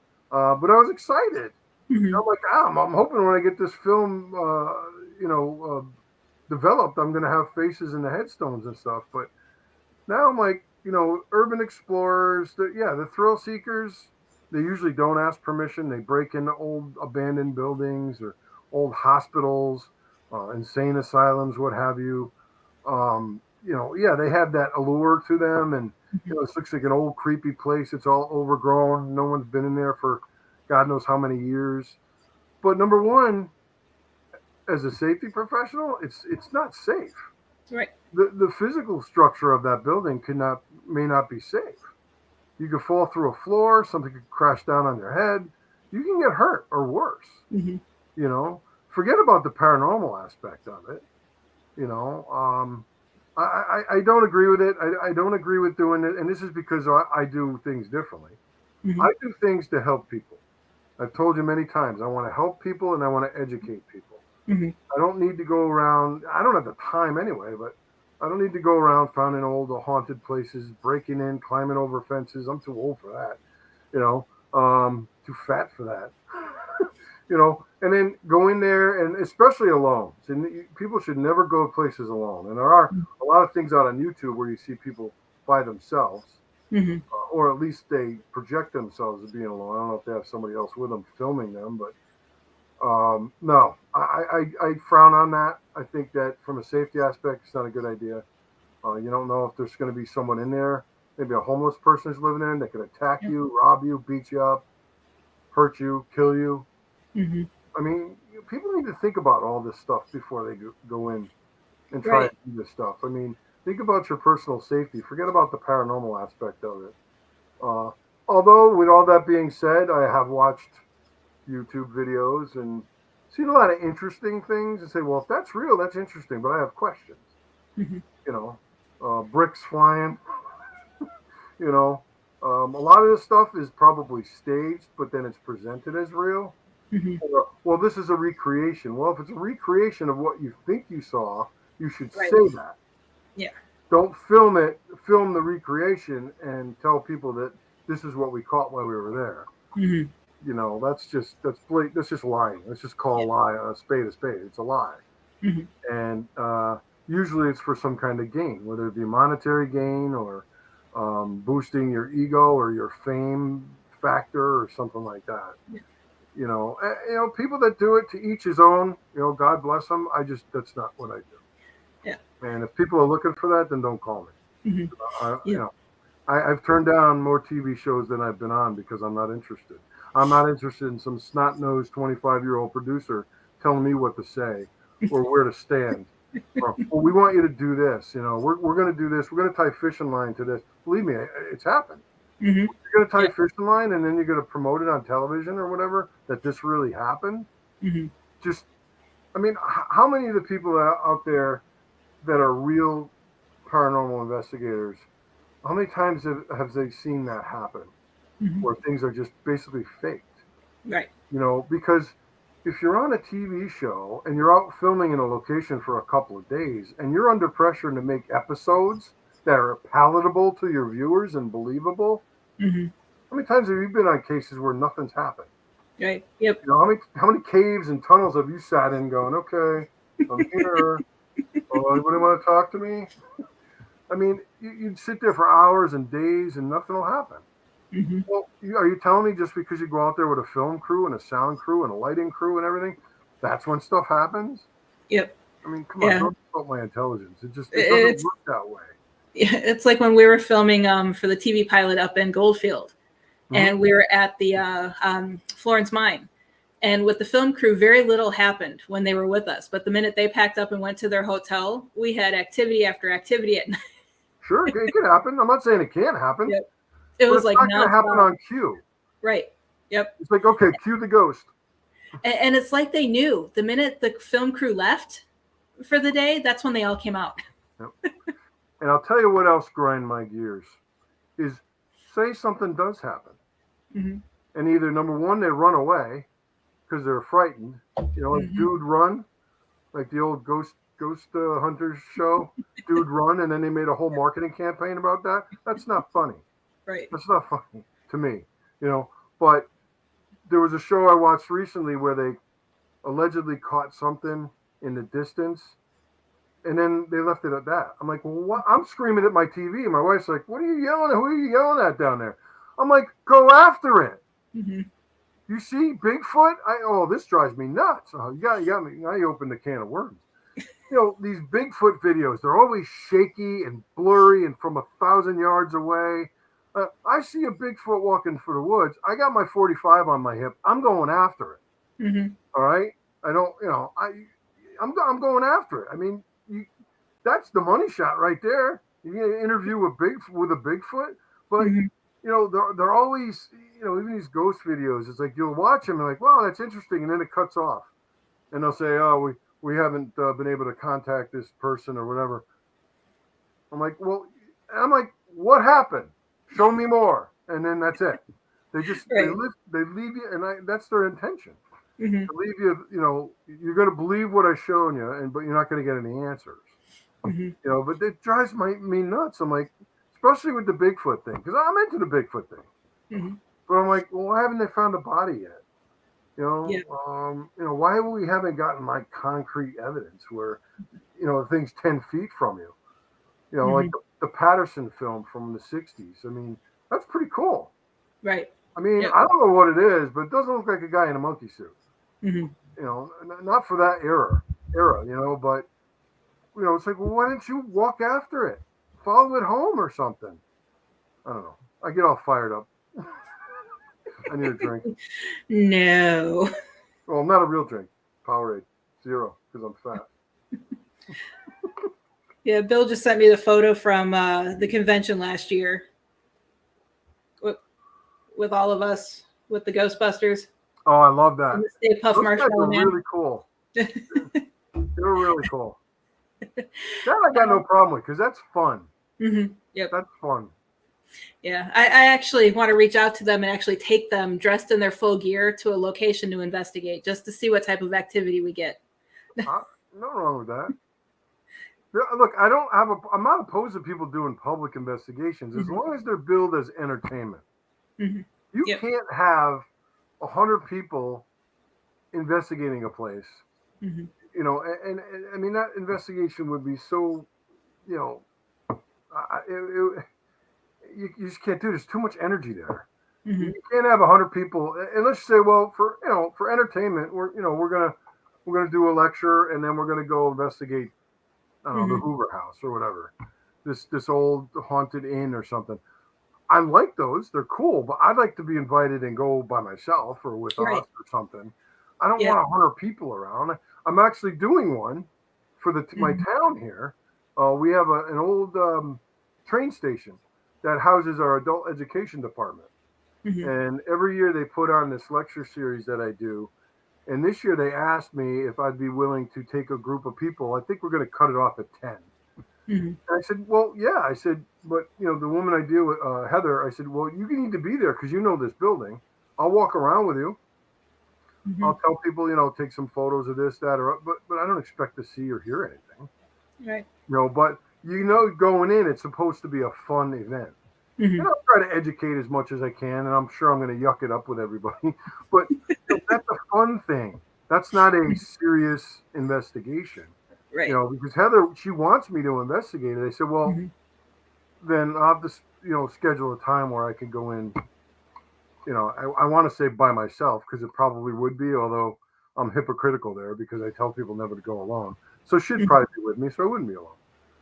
was excited. Mm-hmm. I'm like, I'm hoping when I get this film, developed, I'm going to have faces in the headstones and stuff. But now I'm like, urban explorers, the thrill seekers, they usually don't ask permission. They break into old abandoned buildings or old hospitals, insane asylums, what have you. They have that allure to them. And, this looks like an old creepy place. It's all overgrown. No one's been in there for God knows how many years. But number one, as a safety professional, it's not safe. Right. The physical structure of that building may not be safe. You could fall through a floor, something could crash down on your head. You can get hurt or worse. Mm-hmm. Forget about the paranormal aspect of it. I don't agree with it. I don't agree with doing it. And this is because I do things differently. Hmm. I do things to help people. I've told you many times, I want to help people and I want to educate people. Hmm. I don't need to go around, I don't have the time anyway, but I don't need to go around finding old haunted places, breaking in, climbing over fences. I'm too old for that, too fat for that. And then go in there, and especially alone. So people should never go places alone. And there are a lot of things out on YouTube where you see people by themselves, Hmm. or at least they project themselves as being alone. I don't know if they have somebody else with them filming them, but no, I frown on that. I think that from a safety aspect, it's not a good idea. You don't know if there's going to be someone in there, maybe a homeless person is living there, and they could attack you, rob you, beat you up, hurt you, kill you. Hmm. I mean, people need to think about all this stuff before they go in and try Right. to do this stuff. I mean, think about your personal safety. Forget about the paranormal aspect of it. Uh, Although, with all that being said, I have watched YouTube videos and seen a lot of interesting things and say, well, if that's real, that's interesting, but I have questions. Hmm. You know, bricks flying, you know. A lot of this stuff is probably staged, but then it's presented as real. Hmm. Well, this is a recreation. Well, if it's a recreation of what you think you saw, you should Right. say that. Yeah. Don't film it, film the recreation and tell people that this is what we caught while we were there. Hmm. That's just lying. Let's just call Yeah. a lie a spade a spade. It's a lie. Hmm. And usually it's for some kind of gain, whether it be monetary gain or boosting your ego or your fame factor or something like that. Yeah. People that do it, to each his own. God bless them. That's not what I do. Yeah. And if people are looking for that, then don't call me. Hmm. Yeah. I've turned down more TV shows than I've been on because I'm not interested. I'm not interested in some snot-nosed 25-year-old producer telling me what to say or where to stand. Or, well, we want you to do this. We're going to do this. We're going to tie fishing line to this. Believe me, it's happened. Hmm. You're going to Yeah. tie fishing line and then you're going to promote it on television or whatever, that this really happened. Hmm. Just, I mean, how many of the people out there that are real paranormal investigators, how many times have they seen that happen Hmm. where things are just basically faked? Right. Because if you're on a TV show and you're out filming in a location for a couple of days and you're under pressure to make episodes that are palatable to your viewers and believable, Hmm. how many times have you been on cases where nothing's happened? Right. Yep. How many caves and tunnels have you sat in going, okay, I'm here. Oh, anybody want to talk to me? I mean, you'd sit there for hours and days and nothing will happen. Hmm. Well, are you telling me just because you go out there with a film crew and a sound crew and a lighting crew and everything, that's when stuff happens? Yep. I mean, come on, Yeah. don't insult my intelligence. It doesn't It's work that way. it's like when we were filming for the TV pilot up in Goldfield, and we were at the Florence mine. And with the film crew, very little happened when they were with us. But the minute they packed up and went to their hotel, we had activity after activity at night. Sure, it could happen. I'm not saying it can't happen, Yep. It but was it's like not going to happen nonstop. on cue. Right. Yep. It's like, okay, cue the ghost. And it's like they knew the minute the film crew left for the day, that's when they all came out. Yep. And I'll tell you what else grind my gears is, say something does happen. Hmm. And either, number one, they run away because they're frightened. Like Dude Run, like the old ghost hunters show, Dude Run, and then they made a whole marketing campaign about that. That's not funny. Right. That's not funny to me. But there was a show I watched recently where they allegedly caught something in the distance, and then they left it at that. I'm like, well, what? I'm screaming at my TV, and my wife's like, what are you yelling at? Who are you yelling at down there? I'm like, go after it. Hmm. You see Bigfoot? This drives me nuts. Oh, you got me. Now you opened the can of worms. These Bigfoot videos, they're always shaky and blurry and from 1,000 yards away. I see a Bigfoot walking through the woods. I got my 45 on my hip. I'm going after it. Hmm. All right. I don't, I'm going after it. I mean, that's the money shot right there. You get an interview with a Bigfoot, but they're always, even these ghost videos, it's like you'll watch them and like, wow, that's interesting, and then it cuts off, and they'll say, oh, we haven't been able to contact this person or whatever. I'm like, well, and I'm like, what happened? Show me more. And then that's it. They just, Right. they leave you, and that's their intention. Mm-hmm. To leave you, you're going to believe what I've shown you, but you're not going to get any answers. Mm-hmm. But it drives me nuts. I'm like, especially with the Bigfoot thing, because I'm into the Bigfoot thing. Mm-hmm. But I'm like, well, why haven't they found a body yet? Yeah. Why we haven't gotten like concrete evidence where, things 10 feet from you, like Mm-hmm. the Patterson film from the 60s. I mean, that's pretty cool. Right. I mean, Yep. I don't know what it is, but it doesn't look like a guy in a monkey suit. Mm-hmm. Not for that era, but it's like, well, why didn't you walk after it? Follow it home or something. I don't know. I get all fired up. I need a drink. No. Well, not a real drink. Powerade. 0, because I'm fat. Yeah, Bill just sent me the photo from the convention last year with all of us with the Ghostbusters. Oh, I love that. And the Stay Puft Those guys Marshmallow are Man. really cool. They were really cool. That I got no problem with, because that's fun. Mm-hmm. Yep. That's fun. Yeah, I actually want to reach out to them and actually take them dressed in their full gear to a location to investigate, just to see what type of activity we get. No wrong with that. Look, I'm not opposed to people doing public investigations as long as they're billed as entertainment. Mm-hmm. You Yep. can't have 100 people investigating a place. Mm-hmm. And I mean, that investigation would be so, you just can't do it. There's too much energy there. Mm-hmm. You can't have 100 people. And let's say, well, for entertainment, we're gonna do a lecture, and then we're gonna go investigate, I don't know, the Hoover House or whatever, this old haunted inn or something. I like those; they're cool. But I'd like to be invited and go by myself or with Right. us or something. I don't want 100 people around. I'm actually doing one for my town here. We have an old train station that houses our adult education department. Mm-hmm. And every year they put on this lecture series that I do. And this year they asked me if I'd be willing to take a group of people. I think we're going to cut it off at 10. Mm-hmm. And I said, well, yeah. I said, but, the woman I deal with, Heather, I said, well, you need to be there because you know this building. I'll walk around with you. Mm-hmm. I'll tell people, take some photos of this, that, or but I don't expect to see or hear anything. Right. But going in, it's supposed to be a fun event. Mm-hmm. And I'll try to educate as much as I can, and I'm sure I'm going to yuck it up with everybody. But that's a fun thing. That's not a serious investigation. Right. Because Heather, she wants me to investigate it. I said, well, then I'll have to, schedule a time where I can go in. I want to say by myself, because it probably would be, although I'm hypocritical there because I tell people never to go alone. So she'd probably be with me, so I wouldn't be alone.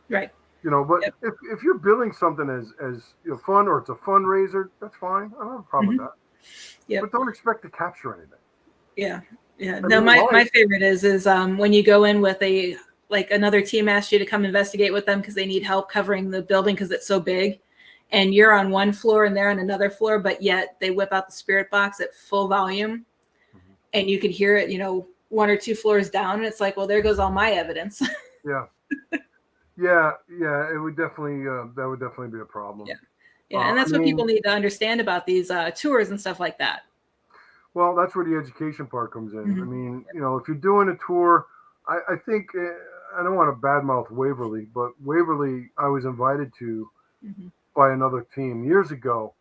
Right. But if you're billing something as fun, or it's a fundraiser, that's fine. I don't have a problem with that. Yeah. But don't expect to capture anything. Yeah. Yeah. I No, mean, my favorite is when you go in with another team asks you to come investigate with them because they need help covering the building because it's so big, and you're on one floor and they're on another floor, but yet they whip out the spirit box at full volume, and you can hear it, 1 or 2 floors down, and it's like, well, there goes all my evidence. Yeah. Yeah. It would definitely that would definitely be a problem. Yeah. Yeah, and that's what people need to understand about these tours and stuff like that. Well, that's where the education part comes in. I mean, if you're doing a tour, I think I don't want to badmouth Waverly, but Waverly I was invited to by another team years ago,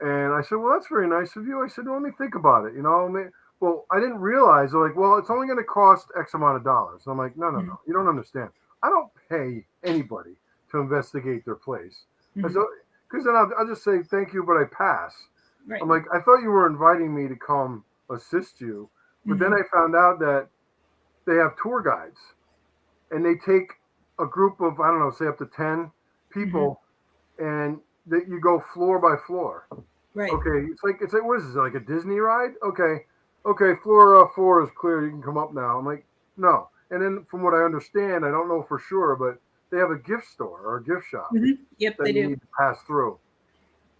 and I said, well, that's very nice of you. I said, well, let me think about it. Well, I didn't realize. They're like, well, it's only going to cost X amount of dollars. And I'm like, no, you don't understand. I don't pay anybody to investigate their place. Because then I'll just say thank you, but I pass. Right. I'm like, I thought you were inviting me to come assist you, but then I found out that they have tour guides, and they take a group of, I don't know, say up to 10 people, and that you go floor by floor. Right. Okay. It's like what is this, like a Disney ride? Okay. Floor 4 is clear. You can come up now. I'm like, no. And then from what I understand, I don't know for sure, but they have a gift store or a gift shop. Yep, that they you do. need to pass through.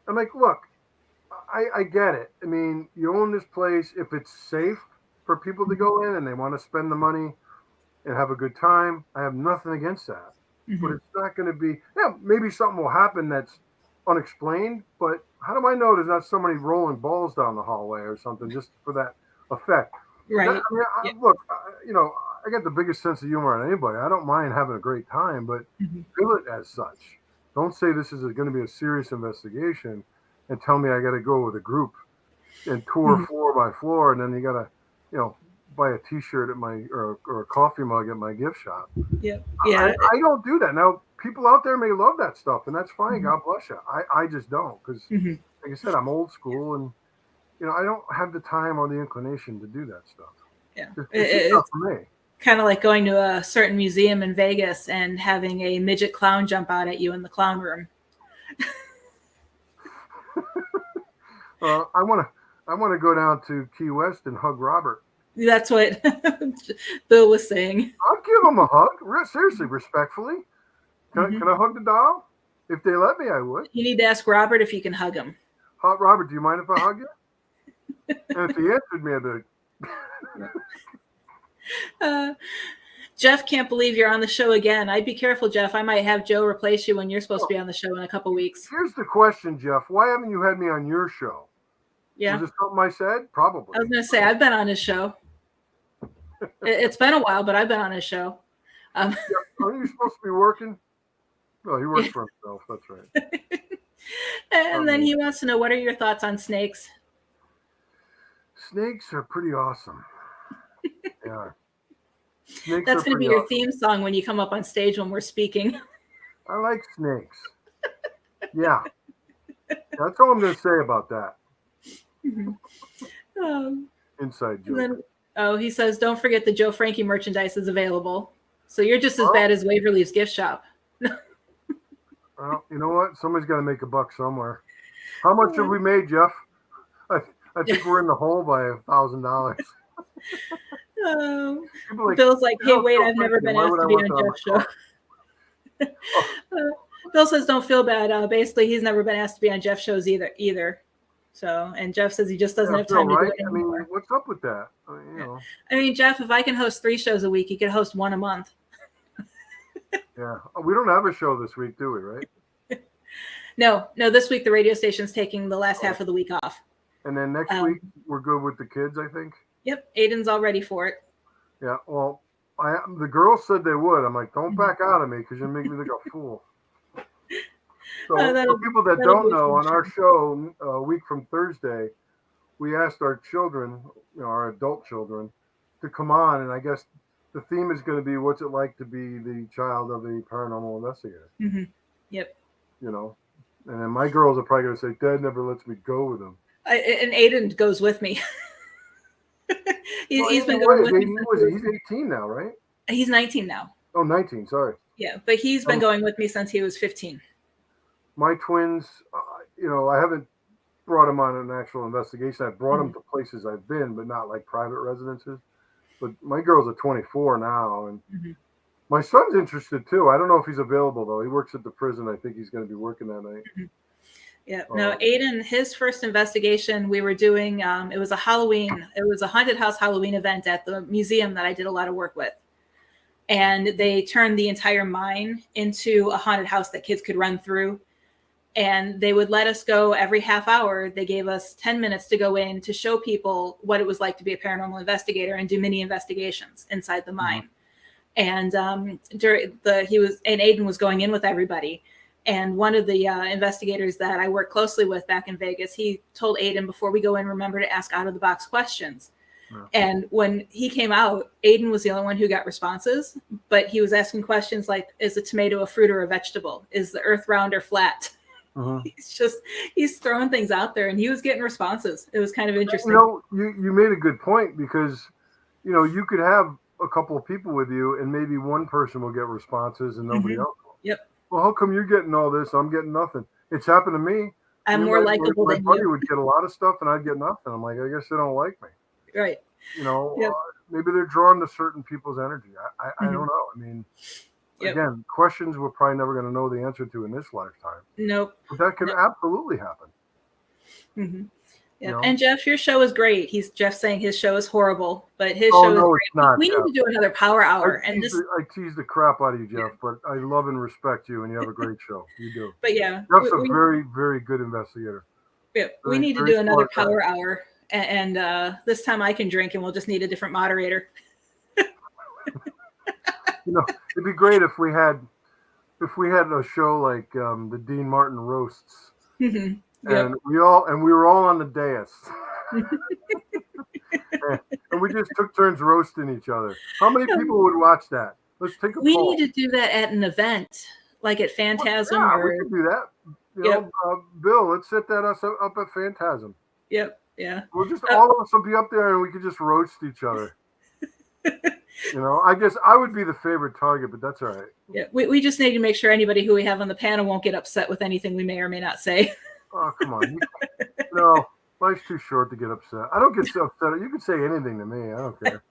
I'm like, look, I get it. I mean, you own this place. If it's safe for people to go in and they want to spend the money and have a good time, I have nothing against that. but it's not going to be, yeah, maybe something will happen that's unexplained, but how do I know there's not somebody rolling balls down the hallway or something just for that effect? Right. Look, I got the biggest sense of humor on anybody. I don't mind having a great time, but feel it as such. Don't say this is going to be a serious investigation and tell me I got to go with a group and tour floor by floor, and then you got to, buy a T-shirt at my or a coffee mug at my gift shop. Yeah. I don't do that. Now, people out there may love that stuff, and that's fine. God bless you. I just don't, because, like I said, I'm old school, and I don't have the time or the inclination to do that stuff. Yeah, it's not for me. Kind of like going to a certain museum in Vegas and having a midget clown jump out at you in the clown room. I want to go down to Key West and hug Robert. That's what Bill was saying. I'll give him a hug. Seriously, respectfully. Can I hug the doll? If they let me, I would. You need to ask Robert if you can hug him. Robert, do you mind if I hug you? And if he answered me, I'd be Jeff can't believe you're on the show again. I'd be careful, Jeff. I might have Joe replace you when you're supposed to be on the show in a couple weeks. Here's the question, Jeff. Why haven't you had me on your show? Yeah. Was it something I said? Probably. I was going to say, I've been on his show. It's been a while, but I've been on his show. Aren't you supposed to be working? No, he works for himself. That's right. And then he wants to know, what are your thoughts on snakes? Snakes are pretty awesome. Yeah. Snakes That's going to be your awesome. theme song when you come up on stage when we're speaking. I like snakes. Yeah. That's all I'm going to say about that. Inside joke. He says, don't forget the Joe Franke merchandise is available. So you're just as bad as Waverly's gift shop. Well, you know what? Somebody's got to make a buck somewhere. How much have we made, Jeff? I think we're in the hole by $1,000. Bill's like, hey, wait, I've never been asked to be on Jeff's show. Bill says, don't feel bad. Basically, he's never been asked to be on Jeff's shows either. So, and Jeff says he just doesn't have time to do it anymore. I mean, what's up with that? I mean, Jeff, if I can host 3 shows a week, you could host 1 a month. Yeah. We don't have a show this week, do we, right? No, this week the radio station's taking the last half of the week off. And then next week, we're good with the kids, I think. Yep. Aiden's all ready for it. Yeah. Well, the girls said they would. I'm like, don't back out of me because you'll make me look a fool. So for people that don't know, on our show, a week from Thursday, we asked our children, our adult children, to come on. And I guess the theme is going to be, what's it like to be the child of a paranormal investigator? Yep. And then my girls are probably going to say, Dad never lets me go with him. And Aiden goes with me. He's been going with me. He's 18 now, right? He's 19 now. Oh, 19, sorry. Yeah, but he's been going with me since he was 15. My twins, I haven't brought them on an actual investigation. I've brought them to places I've been, but not like private residences. But my girls are 24 now, and my son's interested too. I don't know if he's available though. He works at the prison. I think he's going to be working that night. Yeah. No, Aiden, his first investigation we were doing, it was a haunted house Halloween event at the museum that I did a lot of work with. And they turned the entire mine into a haunted house that kids could run through. And they would let us go every half hour. They gave us 10 minutes to go in to show people what it was like to be a paranormal investigator and do mini investigations inside the mine. And Aiden was going in with everybody. And one of the investigators that I work closely with back in Vegas, he told Aiden, before we go in, remember to ask out of the box questions. And when he came out, Aiden was the only one who got responses, but he was asking questions like, is a tomato a fruit or a vegetable? Is the earth round or flat? He's throwing things out there, and he was getting responses. It was kind of interesting. You made a good point, because, you could have a couple of people with you and maybe one person will get responses and nobody else will. Yep. Well, how come you're getting all this? I'm getting nothing. It's happened to me. I'm more likable than you. My buddy would get a lot of stuff and I'd get nothing. I'm like, I guess they don't like me. Right. Maybe they're drawn to certain people's energy. I don't know. I mean, again, questions we're probably never going to know the answer to in this lifetime. Nope. But that could absolutely happen. You Yep. know? And Jeff, your show is great. Jeff saying his show is horrible, but his Oh, show is no, great. it's not, We need to do another power hour. I tease the crap out of you, Jeff, but I love and respect you, and you have a great show. You do. But yeah, Jeff's a very, very good investigator. we need to Very do another smart guy. power hour, and this time I can drink, and we'll just need a different moderator. You know, it'd be great if we had a show like the Dean Martin roasts, Yep. and we were all on the dais, and we just took turns roasting each other. How many people would watch that? Let's take a We poll. need to do that at an event, like at Phantasm. Yeah, or we could do that. Yep. Bill, let's set that up at Phantasm. Yep. Yeah. We'll just all of us will be up there, and we could just roast each other. I guess I would be the favorite target, but that's all right. Yeah, we just need to make sure anybody who we have on the panel won't get upset with anything we may or may not say. Oh, come on. No, life's too short to get upset. I don't get so upset. You can say anything to me. I don't care.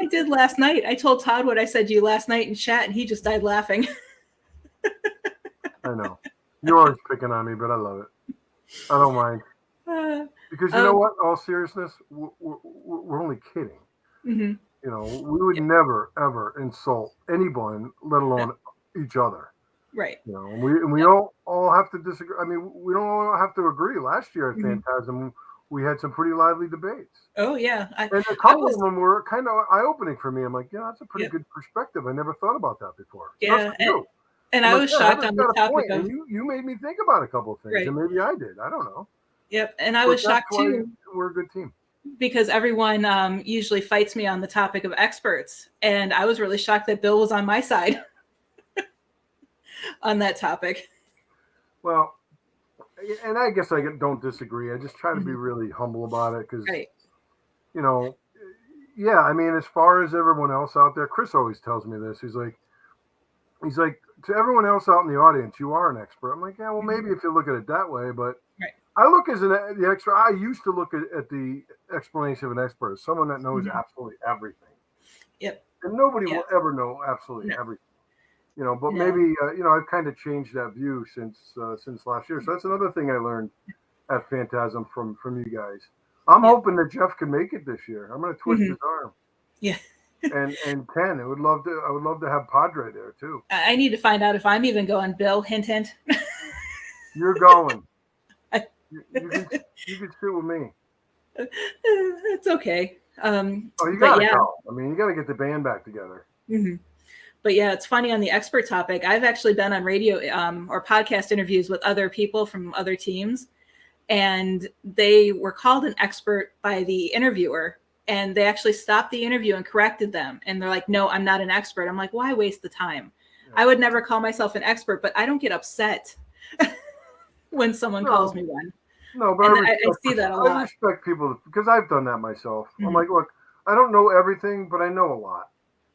I did last night. I told Todd what I said to you last night in chat, and he just died laughing. I know. You're always picking on me, but I love it. I don't mind. Because you know what? In all seriousness, we're only kidding. Mm-hmm. We would never, ever insult anyone, let alone each other. Right. We don't all have to disagree. I mean, we don't all have to agree. Last year at Phantasm, we had some pretty lively debates. Oh, yeah. And a couple of them were kind of eye-opening for me. I'm like, that's a pretty good perspective. I never thought about that before. Yeah. And I was shocked on the topic of... You made me think about a couple of things, and maybe I did. I don't know. Yep. And I was shocked, too. We're a good team. Because everyone usually fights me on the topic of experts. And I was really shocked that Bill was on my side on that topic. Well, and I guess I don't disagree. I just try to be really humble about it because, yeah, I mean, as far as everyone else out there, Chris always tells me this. He's like, to everyone else out in the audience, you are an expert. I'm like, yeah, well, maybe if you look at it that way, but I look as the expert. I used to look at the explanation of an expert as someone that knows absolutely everything. Yep. And nobody will ever know absolutely everything. But maybe I've kind of changed that view since last year. So that's another thing I learned at Phantasm from you guys. I'm hoping that Jeff can make it this year. I'm going to twist his arm. Yeah. and Ken, I would love to have Padre there too. I need to find out if I'm even going, Bill. Hint, hint. You're going. You can sit with me. It's okay. You gotta go. I mean, you gotta get the band back together. Mm-hmm. But yeah, it's funny on the expert topic. I've actually been on radio or podcast interviews with other people from other teams, and they were called an expert by the interviewer, and they actually stopped the interview and corrected them. And they're like, "No, I'm not an expert." I'm like, "Why waste the time? Yeah. I would never call myself an expert, but I don't get upset when someone calls me one." No, but I see that a lot. I respect people because I've done that myself. I'm like, look, I don't know everything, but I know a lot.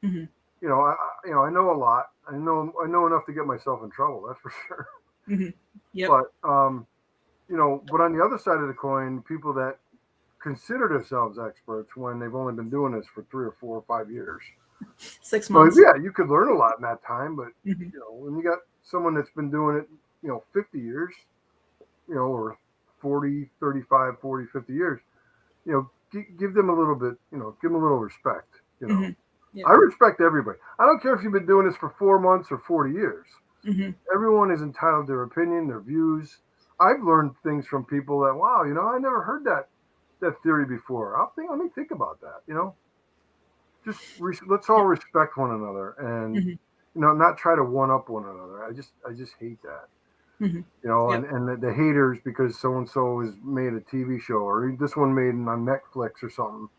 Mm-hmm. I know a lot. I know enough to get myself in trouble. That's for sure. Mm-hmm. Yep. But but on the other side of the coin, people that consider themselves experts when they've only been doing this for 3 or 4 or 5 years, 6 months. Yeah, you could learn a lot in that time. But when you got someone that's been doing it, 50 years, or 40, 35, 40, 50 years, give them a little bit, give them a little respect, Mm-hmm. Yep. I respect everybody. I don't care if you've been doing this for 4 months or 40 years. Mm-hmm. Everyone is entitled to their opinion, their views. I've learned things from people that, wow, I never heard that theory before. Let me think about that, Just let's all respect one another and, not try to one up one another. I just hate that. Mm-hmm. And the haters because so-and-so has made a TV show or this one made it on Netflix or something.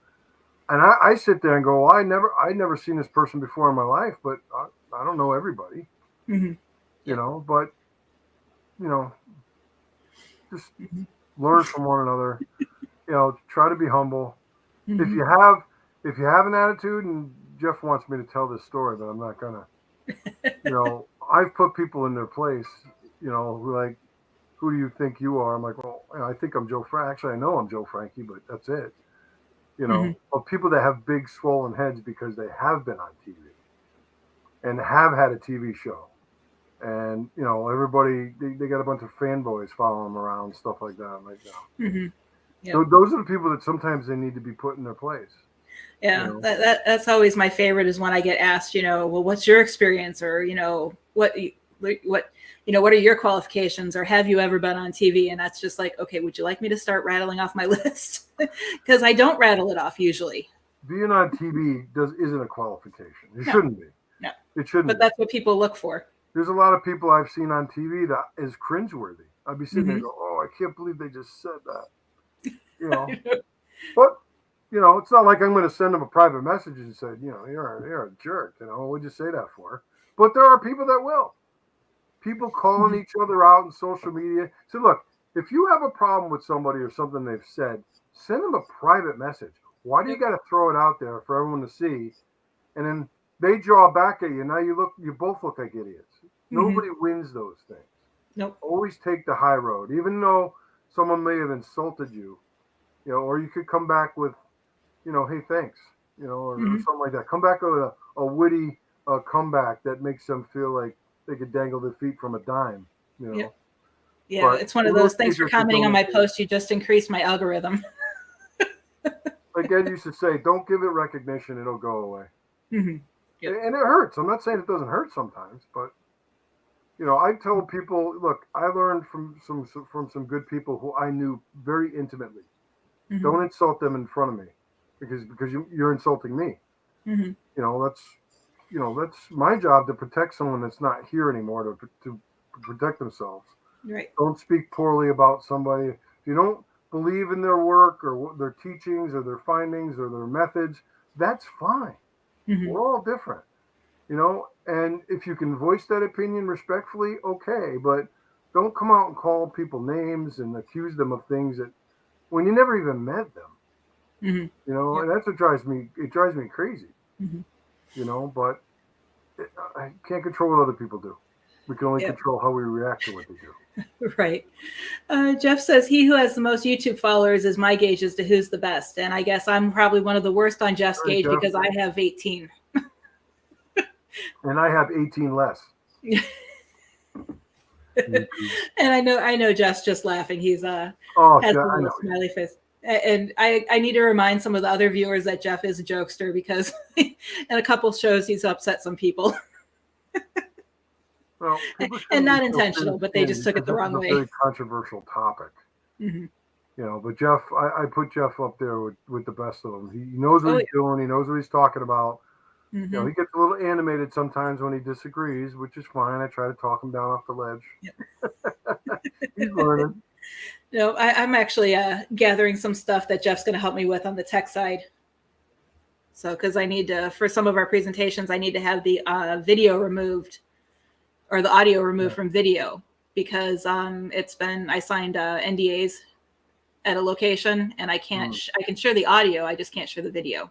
And I sit there and go, well, I never seen this person before in my life, but I don't know everybody, but, just learn from one another, try to be humble. Mm-hmm. If you have an attitude, and Jeff wants me to tell this story, but I'm not gonna, I've put people in their place, who like, who do you think you are? I'm like, well, I think I'm Joe Franke. Actually, I know I'm Joe Franke, but that's it. But people that have big swollen heads because they have been on TV and have had a TV show And everybody they got a bunch of fanboys following them around, stuff like that. Like, Mm-hmm. so those are the people that sometimes they need to be put in their place. Yeah, that's always my favorite is when I get asked, well, what's your experience, or what are your qualifications, or have you ever been on TV? And that's just like, okay, would you like me to start rattling off my list? Because I don't rattle it off usually. Being on TV isn't a qualification. It shouldn't be. No, it shouldn't. But that's what people look for. There's a lot of people I've seen on TV that is cringeworthy. I'd be sitting there going, "Oh, I can't believe they just said that." But it's not like I'm going to send them a private message and say, you're a jerk. What'd you say that for? But there are people that will. People calling each other out on social media. So look, if you have a problem with somebody or something they've said, send them a private message. Why do you got to throw it out there for everyone to see? And then they draw back at you. Now you both look like idiots. Nobody wins those things. Nope. Always take the high road, even though someone may have insulted you, or you could come back with, hey, thanks, or something like that. Come back with a witty comeback that makes them feel like they could dangle their feet from a dime, Yeah, But it's one of those things for commenting on my post. You just increased my algorithm. Like Ed used to say, don't give it recognition, it'll go away. Yep. And it hurts. I'm not saying it doesn't hurt sometimes, but I told people, look, I learned from some good people who I knew very intimately. Don't insult them in front of me, because you're insulting me. That's my job, to protect someone that's not here anymore, to protect themselves. Right. Don't speak poorly about somebody. If you don't believe in their work or their teachings or their findings or their methods, that's fine. We're all different, and if you can voice that opinion respectfully, okay, but don't come out and call people names and accuse them of things that when you never even met them. And that's what drives me crazy. But I can't control what other people do. We can only control how we react to what they do. Right. Jeff says, he who has the most YouTube followers is my gauge as to who's the best. And I guess I'm probably one of the worst on Jeff's gauge, Jeff, because I have 18. And I have 18 less. And I know Jeff's just laughing. He's has a little smiley face. And I need to remind some of the other viewers that Jeff is a jokester, because in a couple shows he's upset some people. Well, and not intentional, but they just took it the wrong way. It's a very controversial topic. But Jeff, I put Jeff up there with the best of them. He knows what he's doing. He knows what he's talking about. He gets a little animated sometimes when he disagrees, which is fine. I try to talk him down off the ledge. Yep. He's learning. I'm actually gathering some stuff that Jeff's going to help me with on the tech side. So, because I need to, for some of our presentations, I need to have the video removed, or the audio removed from video, because I signed NDAs at a location, and I can't, I can share the audio, I just can't share the video.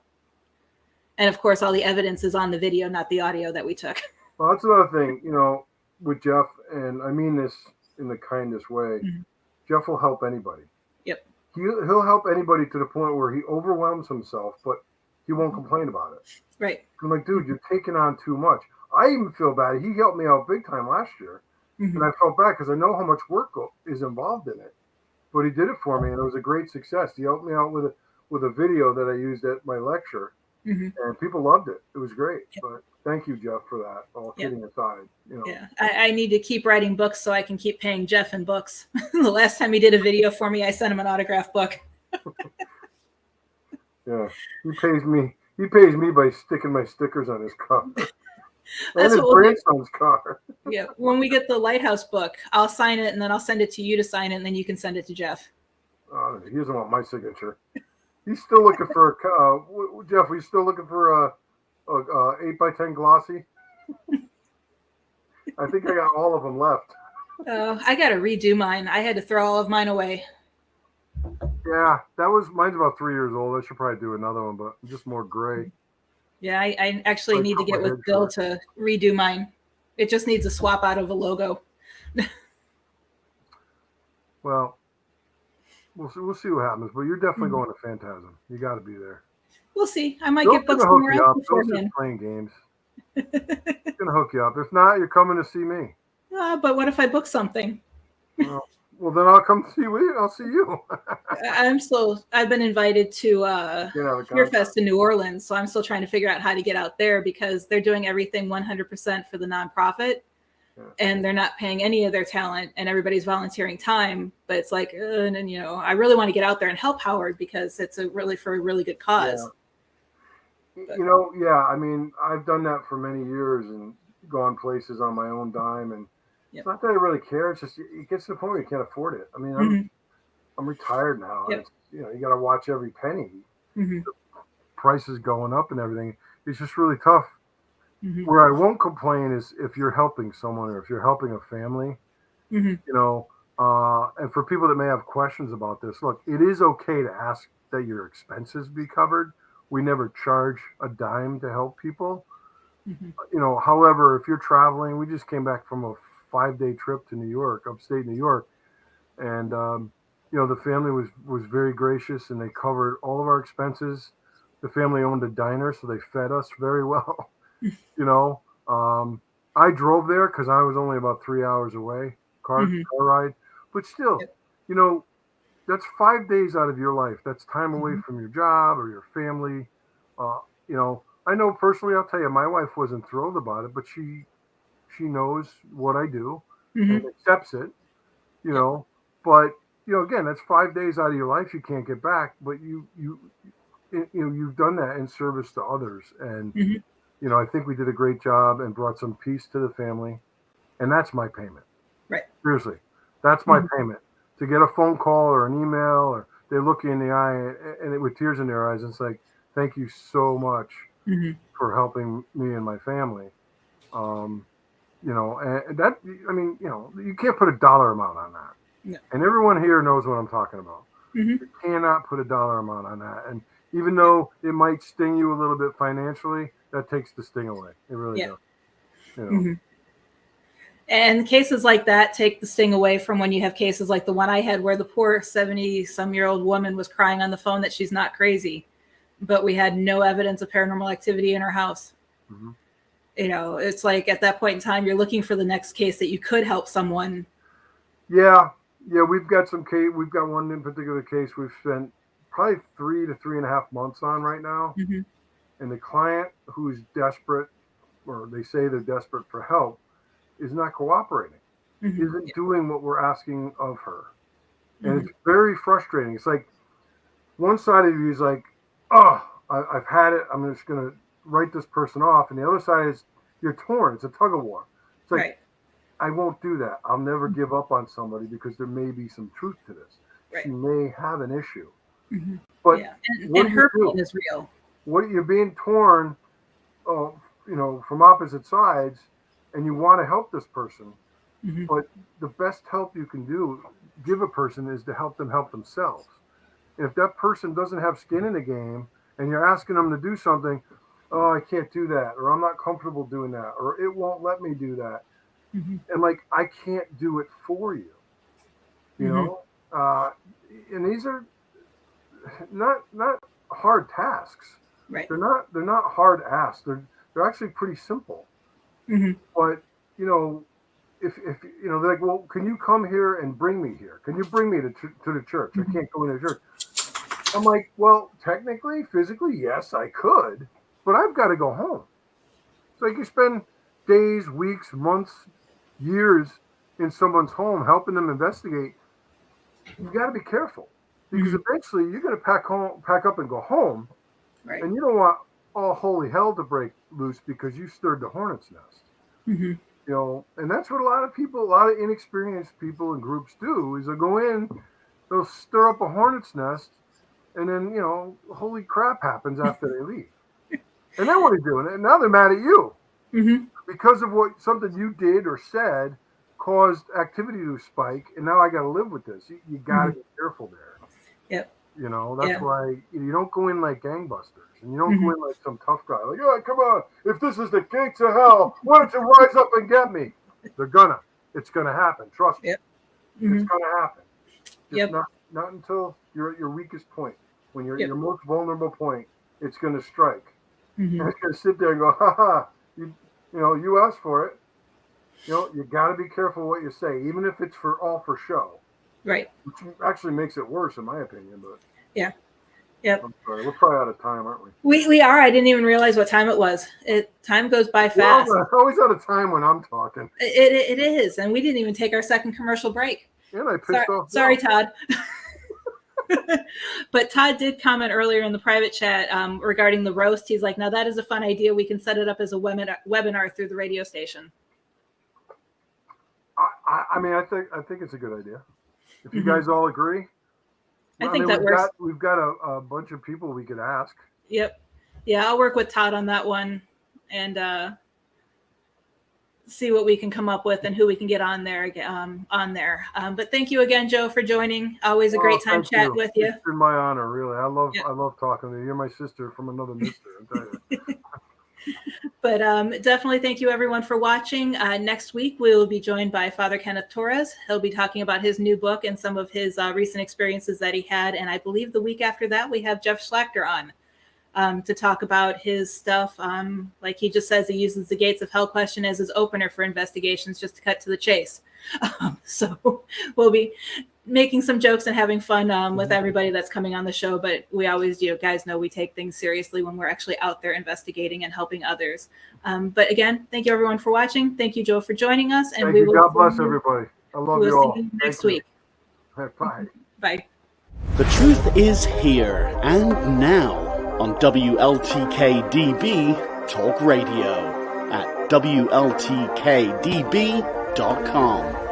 And of course, all the evidence is on the video, not the audio that we took. Well, that's another thing, with Jeff, and I mean this in the kindest way. Jeff will help anybody. Yep. He'll help anybody to the point where he overwhelms himself, but he won't complain about it. Right. I'm like, dude, you're taking on too much. I even feel bad. He helped me out big time last year, and I felt bad because I know how much work is involved in it. But he did it for me, and it was a great success. He helped me out with a video that I used at my lecture, and people loved it. It was great. Yep. But thank you, Jeff, for that. All kidding aside, Yeah, I need to keep writing books so I can keep paying Jeff in books. The last time he did a video for me, I sent him an autographed book. Yeah, he pays me by sticking my stickers on his car. And his grandson's car. Yeah, when we get the Lighthouse book, I'll sign it, and then I'll send it to you to sign it, and then you can send it to Jeff. He doesn't want my signature. He's still looking for Jeff. Are you still looking for a 8x10 glossy? I think I got all of them left. Oh, I got to redo mine. I had to throw all of mine away. Yeah, mine's about 3 years old. I should probably do another one, but I'm just more gray. Yeah, I actually need to get with Bill to redo mine. It just needs a swap out of a logo. Well, we'll see what happens, but you're definitely going to Phantasm. You got to be there. We'll see. I might get books somewhere else beforehand. Playing games. It's gonna hook you up. If not, you're coming to see me. But what if I book something? Well, then I'll come see you. I'll see you. I've been invited to Get out of Fear contact. Fest in New Orleans, so I'm still trying to figure out how to get out there because they're doing everything 100% for the nonprofit, and they're not paying any of their talent, and everybody's volunteering time. But it's like, and you know, I really want to get out there and help Howard because it's for a really good cause. Yeah. You know, yeah. I mean, I've done that for many years and gone places on my own dime, and it's not that I really care. It's just it gets to the point where you can't afford it. I mean, I'm retired now, and it's, you know, you got to watch every penny. The prices going up and everything. It's just really tough. Where I won't complain is if you're helping someone or if you're helping a family, you know, and for people that may have questions about this, look, it is okay to ask that your expenses be covered. We never charge a dime to help people. You know, however, if you're traveling, we just came back from a 5-day trip to New York, upstate New York, and you know, the family was very gracious and they covered all of our expenses. The family owned a diner, so they fed us very well. You know, I drove there because I was only about 3 hours away, car ride, but still, you know, that's 5 days out of your life. That's time away from your job or your family. You know, I know personally, I'll tell you, my wife wasn't thrilled about it, but she knows what I do and accepts it, you know, but you know, again, that's 5 days out of your life you can't get back, but you've done that in service to others. And, you know, I think we did a great job and brought some peace to the family. And that's my payment. Right. Seriously. That's my payment. To get a phone call or an email, or they look you in the eye and with tears in their eyes, and it's like, thank you so much for helping me and my family. You know, and that, I mean, you know, you can't put a dollar amount on that. No. And everyone here knows what I'm talking about. You cannot put a dollar amount on that. And even though it might sting you a little bit financially, that takes the sting away. It really does. You know? And cases like that take the sting away from when you have cases like the one I had where the poor 70-some-year-old woman was crying on the phone that she's not crazy, but we had no evidence of paranormal activity in her house. You know, it's like at that point in time, you're looking for the next case that you could help someone. Yeah. We've got some case. We've got one in particular case we've spent probably 3 to 3.5 months on right now. And the client who's desperate, or they say they're desperate for help, is not cooperating, isn't doing what we're asking of her. And it's very frustrating. It's like one side of you is like, oh, I've had it. I'm just going to write this person off. And the other side is you're torn. It's a tug of war. It's like, I won't do that. I'll never give up on somebody because there may be some truth to this. She may have an issue. But and her pain is real. What you're being torn, you know, from opposite sides, and you want to help this person, but the best help you can give a person is to help them help themselves. And if that person doesn't have skin in the game, and you're asking them to do something, oh, I can't do that, or I'm not comfortable doing that, or it won't let me do that, and like I can't do it for you, you know. And these are not hard tasks. They're not hard asks. They're actually pretty simple. But you know, if you know, they're like, well, can you come here and bring me here? Can you bring me to the church? I can't go into the church. I'm like, well, technically, physically, yes, I could, but I've got to go home. So you can spend days, weeks, months, years in someone's home helping them investigate. You got to be careful because eventually you're going to pack up and go home, and you don't want all holy hell to break loose because you stirred the hornet's nest. You know, and that's what a lot of inexperienced people and groups do is they'll go in, they'll stir up a hornet's nest, and then, you know, holy crap happens after they leave. And then what are you doing? And now they're mad at you because of what something you did or said caused activity to spike, and now I got to live with this. You got to be careful there. You know, that's why you don't go in like gangbusters, and you don't go in like some tough guy. Like, oh, come on, if this is the gates of hell, why don't you rise up and get me? It's gonna happen. Trust me. It's gonna happen. Just not until you're at your weakest point. When you're at your most vulnerable point, it's gonna strike. And it's gonna sit there and go, ha ha, you know, you asked for it. You got to be careful what you say, even if it's all for show. Right. Which actually makes it worse, in my opinion. But yeah. Yep. I'm sorry. We're probably out of time, aren't we? We are. I didn't even realize what time it was. Time goes by fast. We're always out of time when I'm talking. It is. And we didn't even take our second commercial break. And I pissed off. Sorry, Todd. But Todd did comment earlier in the private chat regarding the roast. He's like, now that is a fun idea. We can set it up as a webinar through the radio station. I mean, I think it's a good idea. If you guys all agree, I think that works. We've got a bunch of people we could ask. Yep. Yeah, I'll work with Todd on that one and see what we can come up with and who we can get on there. But thank you again, Joe, for joining. Always a great time chatting with you. It's been my honor, really. I love talking to you. You're my sister from another mister, I'll tell you. But definitely thank you, everyone, for watching. Next week, we will be joined by Father Kenneth Torres. He'll be talking about his new book and some of his recent experiences that he had. And I believe the week after that, we have Jeff Schlachter on to talk about his stuff. Like he just says, he uses the Gates of Hell question as his opener for investigations, just to cut to the chase. So we'll be making some jokes and having fun with everybody that's coming on the show. But we always do. Guys know we take things seriously when we're actually out there investigating and helping others. But again, thank you, everyone, for watching. Thank you, Joe, for joining us. And God bless everybody. I love you all. See you next week. Bye. Bye. The truth is here and now on WLTKDB Talk Radio at WLTKDB.com.